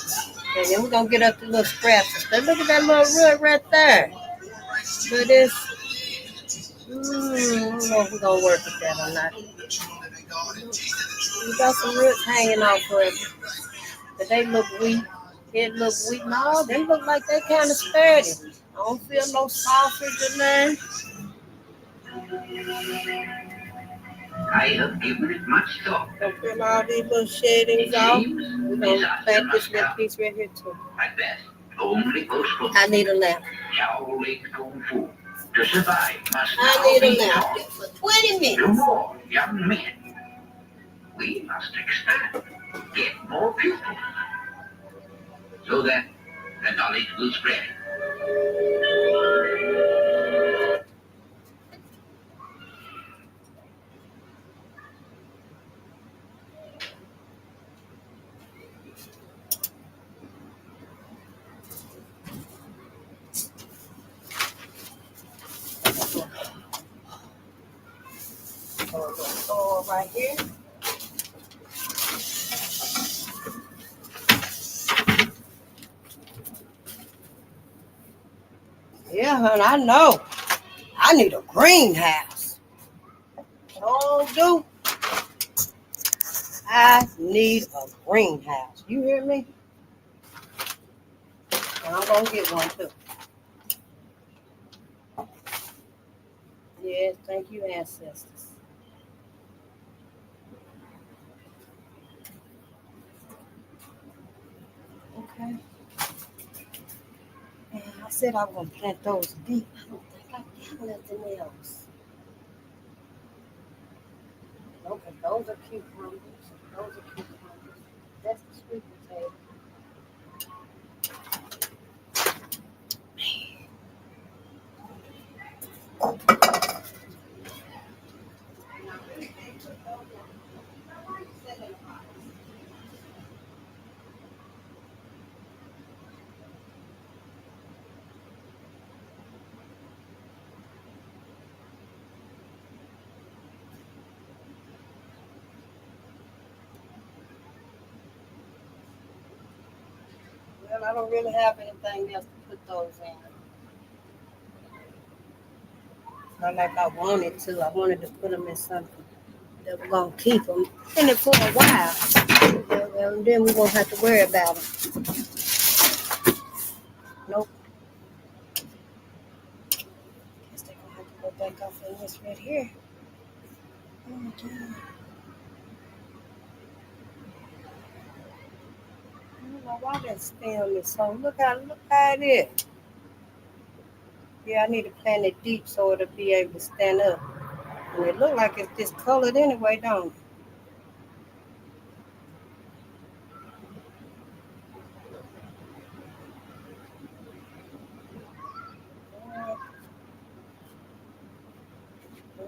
And then we're gonna get up the little scraps. Look at that little root right there. But it's I don't know if we're gonna work with that or not. We got some roots hanging off of it, but they look weak. It look weak. No, they look like they kind of sturdy. I don't feel no sausage in there. I have given it much thought. Don't feel all these little shadings off. We're gonna plant this little piece right here too. At best, only postpone. I need a lamp. Chow late kung fu. To survive must I now need a be lamp taught. for 20 No minutes. more young men. We must expand, get more pupils, so that the knowledge will spread. Soil right here. Yeah, honey, I know. I need a greenhouse. Oh, do. I need a greenhouse. You hear me? And I'm gonna get one too. Yes, thank you, ancestors. Okay. And I said I was gonna plant those deep. I don't think I got nothing else. Okay, those are cucumbers. Those are cucumbers. That's the sweet potato. Well, I don't really have anything else to put those in. Not like I wanted to. I wanted to put them in something that we're going to keep them in it for a while. And then we won't have to worry about them. Nope. Guess they're going to have to go back off in this right here. Oh, my God. I don't know why that stem is so. Look how it is. Yeah, I need to plant it deep so it'll be able to stand up. And it look like it's discolored anyway, don't it?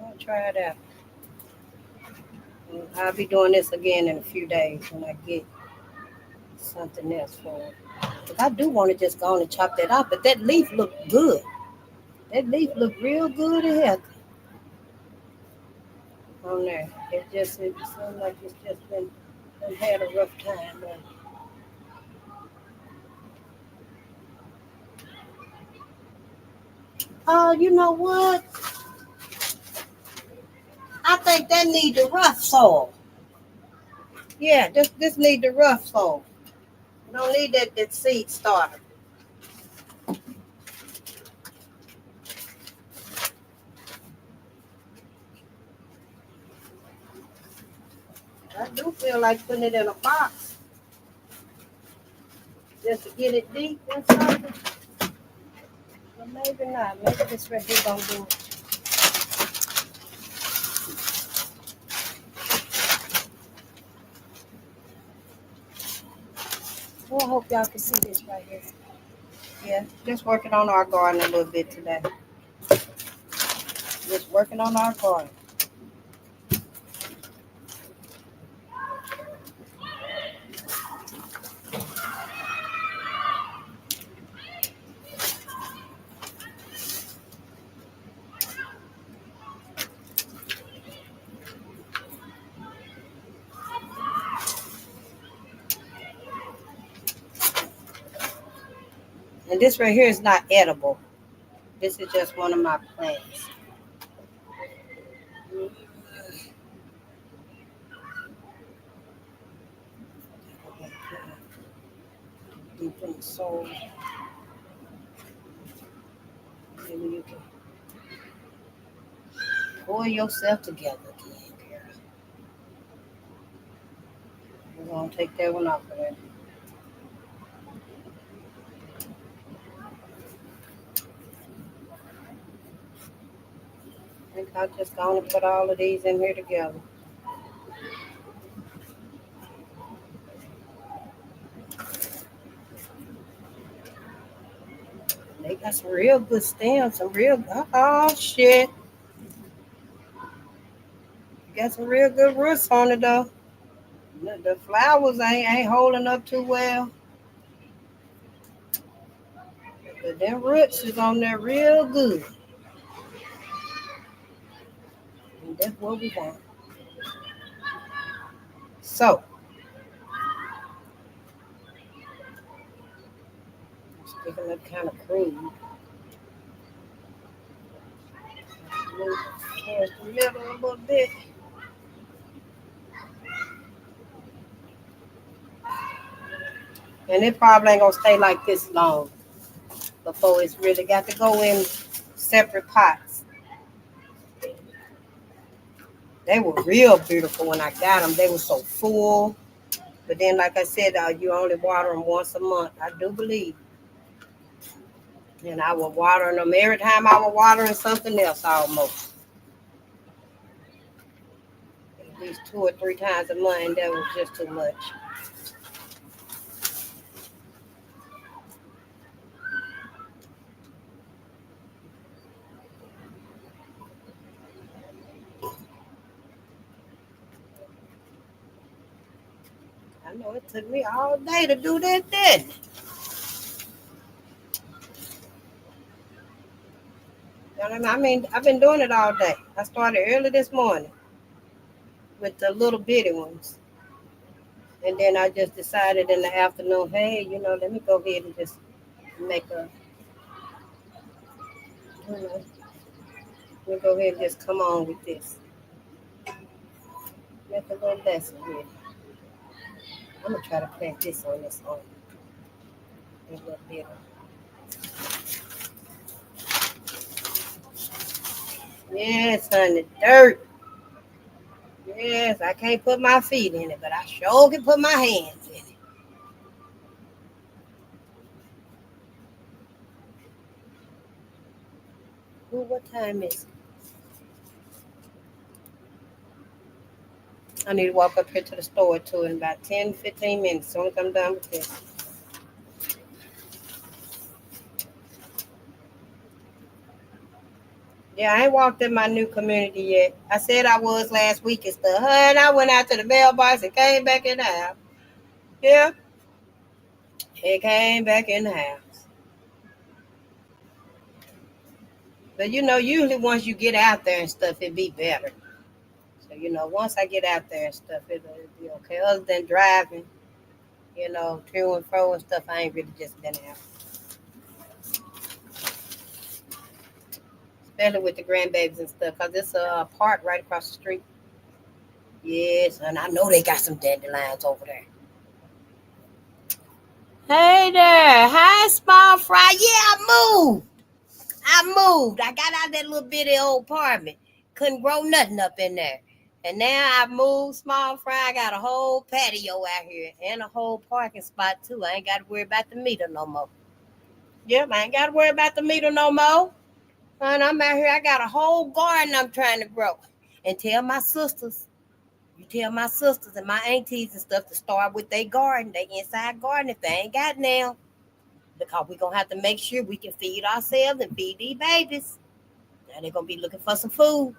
I'll try it out. I'll be doing this again in a few days when I get something else for it. Because I do want to just go on and chop that off, but that leaf look good. That leaf look real good in here on there. It seems like it's just been had a rough time. But oh, you know what? I think that need the rough soil. Yeah, this need the rough soil. Don't need that seed starter. I do feel like putting it in a box just to get it deep and something. But maybe not. Maybe this right here gonna do it. Well, I hope y'all can see this right here. Yeah, just working on our garden a little bit today. Just working on our garden. And this right here is not edible. This is just one of my plants. deep in the soul. Maybe you can pull yourself together again, girl. We're going to take that one off of there. I think I'm just going to put all of these in here together. They got some real good stems, some real, oh shit. Got some real good roots on it though. The flowers ain't holding up too well. But them roots is on there real good. And that's what we want. So, sticking up kind of crude. Move towards the middle a little bit. And it probably ain't gonna stay like this long before it's really got to go in separate pots. They were real beautiful when I got them. They were so full. But then, like I said, you only water them once a month. I do believe. And I was watering them every time I was watering something else almost. At least 2 or 3 times a month, and that was just too much. I know it took me all day to do this, didn't it? I mean, I've been doing it all day. I started early this morning with the little bitty ones. And then I just decided in the afternoon, hey, let me go ahead and just make let me go ahead and just come on with this. Make a little lesson here. I'm going to try to plant this on this own. A little bit. Yes, honey, dirt. Yes, I can't put my feet in it, but I sure can put my hands in it. Ooh, what time is it? I need to walk up here to the store too in about 10, 15 minutes. As soon as I'm done with this. Yeah, I ain't walked in my new community yet. I said I was last week and stuff. And I went out to the mailbox and came back in the house. Yeah. It came back in the house. But usually once you get out there and stuff, it be better. So, once I get out there and stuff, it'll be okay. Other than driving, to and fro and stuff, I ain't really just been out. Especially with the grandbabies and stuff, because it's a park right across the street. Yes, and I know they got some dandelions over there. Hey there. Hi, small fry. Yeah, I moved. I got out that little bitty old apartment. Couldn't grow nothing up in there. And now I moved, small fry. I got a whole patio out here and a whole parking spot, too. I ain't got to worry about the meter no more. Yep, I ain't got to worry about the meter no more. And I'm out here. I got a whole garden I'm trying to grow. And tell my sisters and my aunties and stuff to start with their garden, their inside garden if they ain't got now. Because we're going to have to make sure we can feed ourselves and feed these babies. Now they're going to be looking for some food.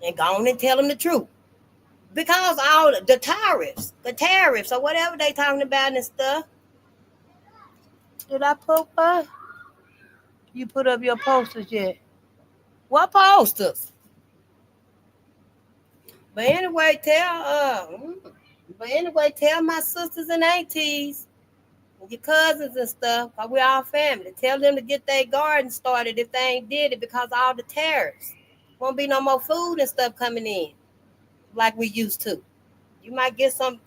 And go on and tell them the truth. Because all the tariffs, or whatever they talking about and stuff. Did I put what? You put up your posters yet? What posters? But anyway, tell my sisters and aunties, your cousins and stuff, because we all family. Tell them to get their garden started if they ain't did it because of all the tariffs. Won't be no more food and stuff coming in like we used to. You might get some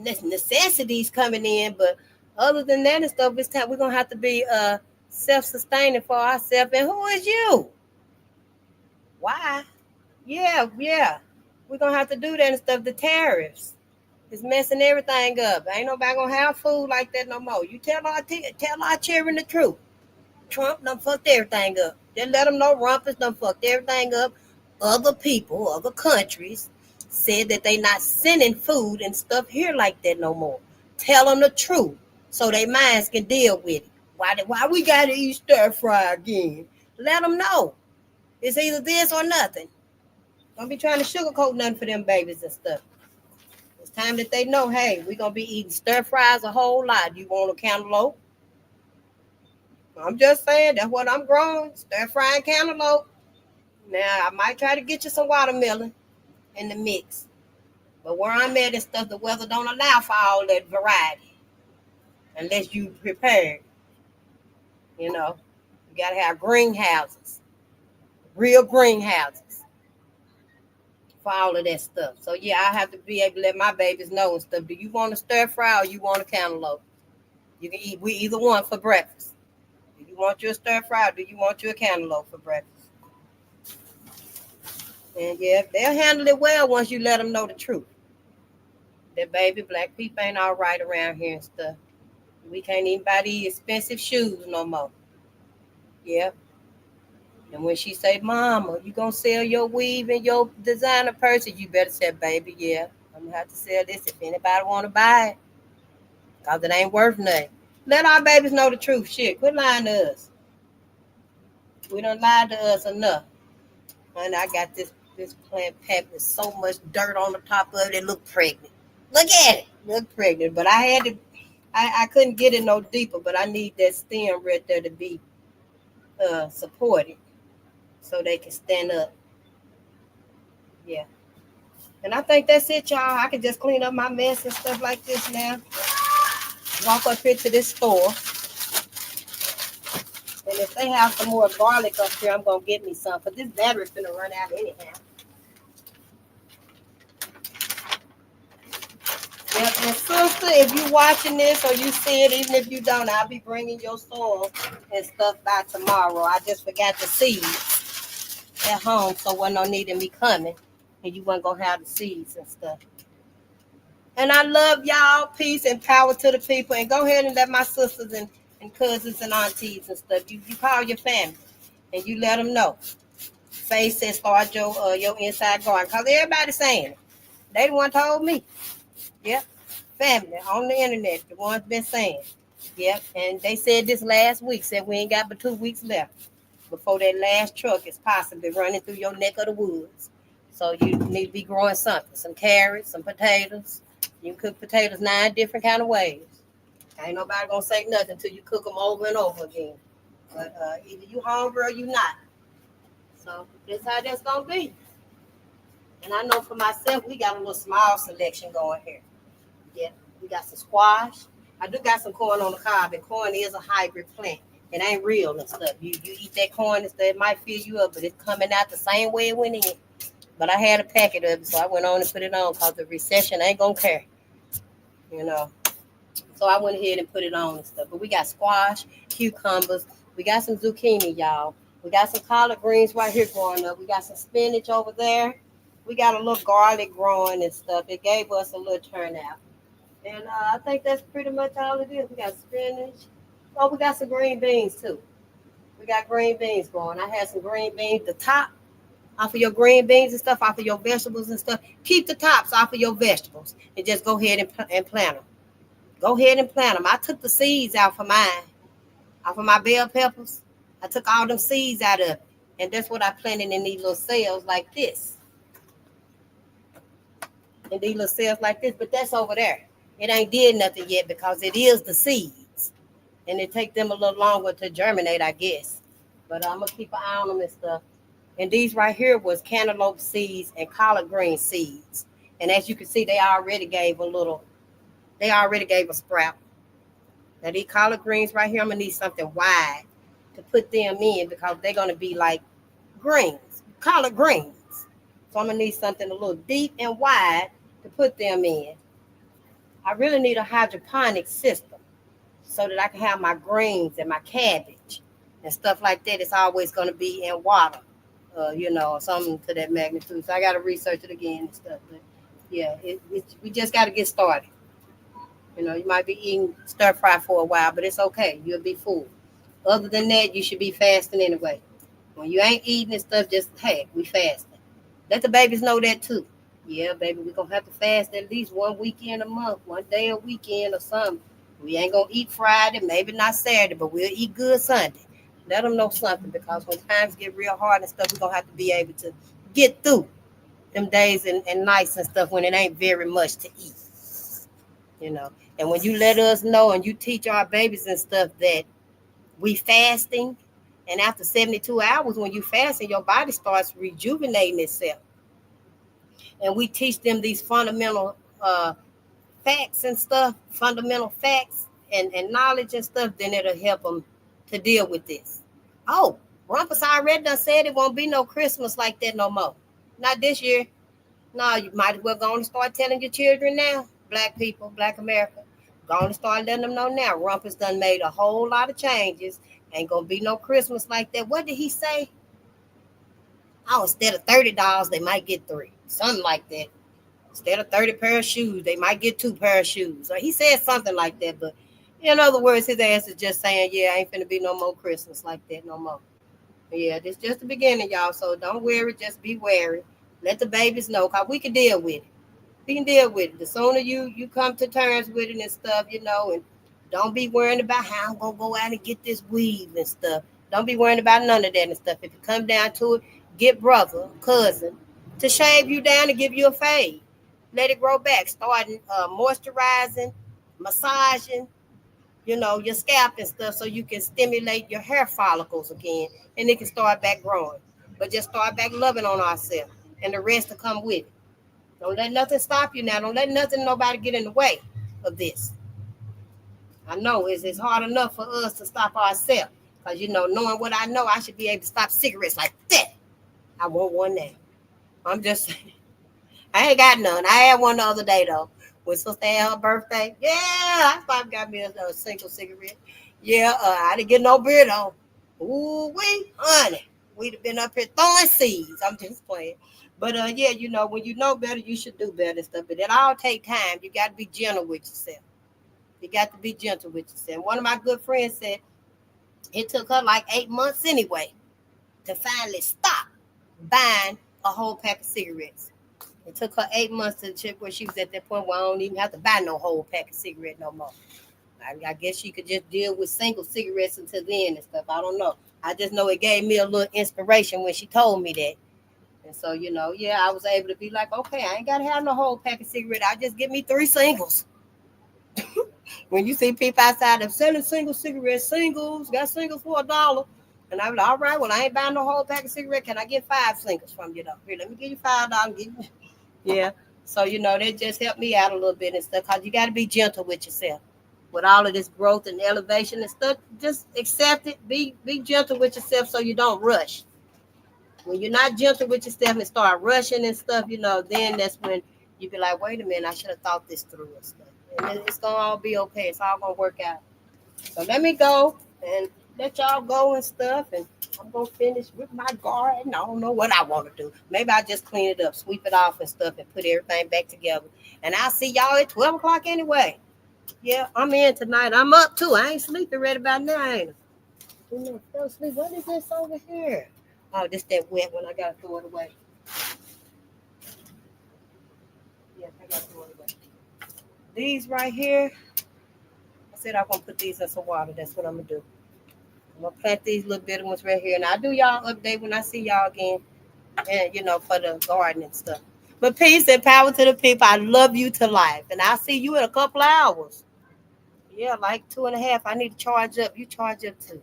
necessities coming in, but Other than that and stuff, it's time we're gonna have to be self-sustaining for ourselves. And who is you? Why? Yeah. We're gonna have to do that and stuff. The tariffs is messing everything up. Ain't nobody gonna have food like that no more. You tell our children the truth. Trump done fucked everything up. Just let them know Rumpus done fucked everything up. Other people, other countries said that they not sending food and stuff here like that no more. Tell them the truth so their minds can deal with it. Why we gotta eat stir fry again? Let them know. It's either this or nothing. Don't be trying to sugarcoat nothing for them babies and stuff. It's time that they know, hey, we're gonna be eating stir fries a whole lot. You want a cantaloupe? I'm just saying that's what I'm growing. Stir frying cantaloupe. Now I might try to get you some watermelon in the mix. But where I'm at and stuff, the weather don't allow for all that variety. Unless you prepared. You know. You gotta have greenhouses. Real greenhouses. For all of that stuff. So yeah, I have to be able to let my babies know and stuff. Do you want a stir fry or you want a cantaloupe? You can eat either one for breakfast. Do you want your stir fry or do you want your cantaloupe for breakfast? And yeah, they'll handle it well once you let them know the truth. That baby, black people ain't all right around here and stuff. We can't even buy these expensive shoes no more. Yeah. And when she say, Mama, you gonna sell your weave and your designer purse? You better say, baby, yeah, I'm gonna have to sell this if anybody wanna buy it. Cause it ain't worth nothing. Let our babies know the truth. Shit, quit lying to us. We done lied to us enough. And I got this plant packed with so much dirt on the top of it, it look pregnant. Look at it. Look pregnant. But I couldn't get it no deeper, but I need that stem right there to be supported so they can stand up. Yeah. And I think that's it, y'all. I can just clean up my mess and stuff like this now. Walk up here to this store. And if they have some more garlic up here, I'm going to get me some. Because this battery's going to run out anyhow. And sister, if you watching this or you see it, even if you don't, I'll be bringing your soil and stuff by tomorrow. I just forgot the seeds at home, so wasn't no need in me coming. And you wasn't going to have the seeds and stuff. And I love y'all. Peace and power to the people. And go ahead and let my sisters and cousins and aunties and stuff, you call your family and you let them know. Faith says start your inside garden. Because everybody's saying it. They the one told me. Yep. Family on the internet, the ones been saying. Yep. And they said this last week, said we ain't got but 2 weeks left before that last truck is possibly running through your neck of the woods. So you need to be growing something. Some carrots, some potatoes. You can cook potatoes 9 different kind of ways. Ain't nobody gonna say nothing until you cook them over and over again. But either you hungry or you not. So that's how that's gonna be. And I know for myself, we got a little small selection going here. Yeah, we got some squash. I do got some corn on the cob, and corn is a hybrid plant. It ain't real and stuff. You eat that corn and stuff, it might fill you up, but it's coming out the same way it went in. But I had a packet of it, so I went on and put it on because the recession ain't gonna care. You know. So I went ahead and put it on and stuff. But we got squash, cucumbers. We got some zucchini, y'all. We got some collard greens right here growing up. We got some spinach over there. We got a little garlic growing and stuff. It gave us a little turnout. And I think that's pretty much all it is. We got spinach. Oh, we got some green beans, too. We got green beans growing. I had some green beans. The top off of your green beans and stuff, off of your vegetables and stuff. Keep the tops off of your vegetables and just go ahead and plant them. Go ahead and plant them. I took the seeds out for mine, off of my bell peppers. I took all them seeds out of it. And that's what I planted in these little cells like this. In these little cells like this. But that's over there. It ain't did nothing yet because it is the seeds. And it takes them a little longer to germinate, I guess. But I'm going to keep an eye on them and stuff. And these right here was cantaloupe seeds and collard green seeds. And as you can see, they already gave a sprout. Now these collard greens right here, I'm gonna need something wide to put them in because they're gonna be like greens, collard greens. So I'm gonna need something a little deep and wide to put them in. I really need a hydroponic system so that I can have my greens and my cabbage and stuff like that. It's always going to be in water, something to that magnitude. So I got to research it again and stuff. But yeah, we just got to get started. You might be eating stir fry for a while, but it's okay. You'll be full. Other than that, you should be fasting anyway. When you ain't eating and stuff, just, hey, we fasting. Let the babies know that too. Yeah, baby, we're going to have to fast at least one weekend a month, one day a weekend or something. We ain't going to eat Friday, maybe not Saturday, but we'll eat good Sunday. Let them know something, because when times get real hard and stuff, we're going to have to be able to get through them days and nights and stuff when it ain't very much to eat. And when you let us know and you teach our babies and stuff that we fasting, and after 72 hours, when you fasting, your body starts rejuvenating itself. And we teach them these fundamental facts and stuff, fundamental facts and knowledge and stuff, then it'll help them to deal with this. Oh, Rumpus already done said it won't be no Christmas like that no more. Not this year. No, you might as well go and start telling your children now, Black people, Black America. Go and start letting them know now. Rumpus done made a whole lot of changes. Ain't gonna be no Christmas like that. What did he say? Oh, instead of $30, they might get 3. Something like that. Instead of 30 pair of shoes, they might get 2 pair of shoes. So he said something like that. But in other words, his ass is just saying, yeah, ain't finna be no more Christmas like that no more. Yeah, this just the beginning, y'all. So don't worry, just be wary. Let the babies know, because we can deal with it. We can deal with it. The sooner you come to terms with it and stuff, and don't be worrying about how I'm going to go out and get this weave and stuff. Don't be worrying about none of that and stuff. If it come down to it, get brother, cousin, to shave you down and give you a fade. Let it grow back. Start moisturizing, massaging, your scalp and stuff, so you can stimulate your hair follicles again, and it can start back growing. But just start back loving on ourselves, and the rest will come with it. Don't let nothing stop you now. Don't let nobody get in the way of this. I know it's hard enough for us to stop ourselves, because, knowing what I know, I should be able to stop cigarettes like that. I want one now. I'm just saying. I ain't got none. I had one the other day, though. When sister had her birthday. Yeah, I probably got me a single cigarette. Yeah, I didn't get no beer, though. Ooh, honey. We'd have been up here throwing seeds. I'm just playing. But, yeah, when you know better, you should do better and stuff. But it all take time. You got to be gentle with yourself. You got to be gentle with yourself. One of my good friends said it took her like 8 months anyway to finally stop buying a whole pack of cigarettes. It took her 8 months to check where she was at that point where I don't even have to buy no whole pack of cigarettes no more. I guess she could just deal with single cigarettes until then and stuff. I don't know. I just know it gave me a little inspiration when she told me that. And so, yeah, I was able to be like, okay, I ain't got to have no whole pack of cigarettes. I just give me 3 singles. When you see people outside them selling single cigarettes, got singles for $1. And I'm like, all right, well, I ain't buying no whole pack of cigarettes. Can I get 5 singles from you, though? Here, let me give you $5. Yeah. So, that just helped me out a little bit and stuff, because you got to be gentle with yourself. With all of this growth and elevation and stuff, just accept it. Be gentle with yourself so you don't rush. When you're not gentle with yourself and start rushing and stuff, then that's when you be like, wait a minute, I should have thought this through and stuff. And it's going to all be okay. It's all going to work out. So let me go and let y'all go and stuff. And I'm going to finish with my garden. I don't know what I want to do. Maybe I just clean it up, sweep it off and stuff, and put everything back together. And I'll see y'all at 12 o'clock anyway. Yeah, I'm in tonight. I'm up too. I ain't sleeping right about now, ain't I? Fell asleep. What is this over here? Oh, this that wet one. I got to throw it away. Yeah, I got to throw it away. These right here, I said I'm going to put these in some water. That's what I'm going to do. I'm going to plant these little bitty ones right here. And I'll do y'all update when I see y'all again. And, for the garden and stuff. But peace and power to the people. I love you to life. And I'll see you in a couple of hours. Yeah, like 2.5. I need to charge up. You charge up too.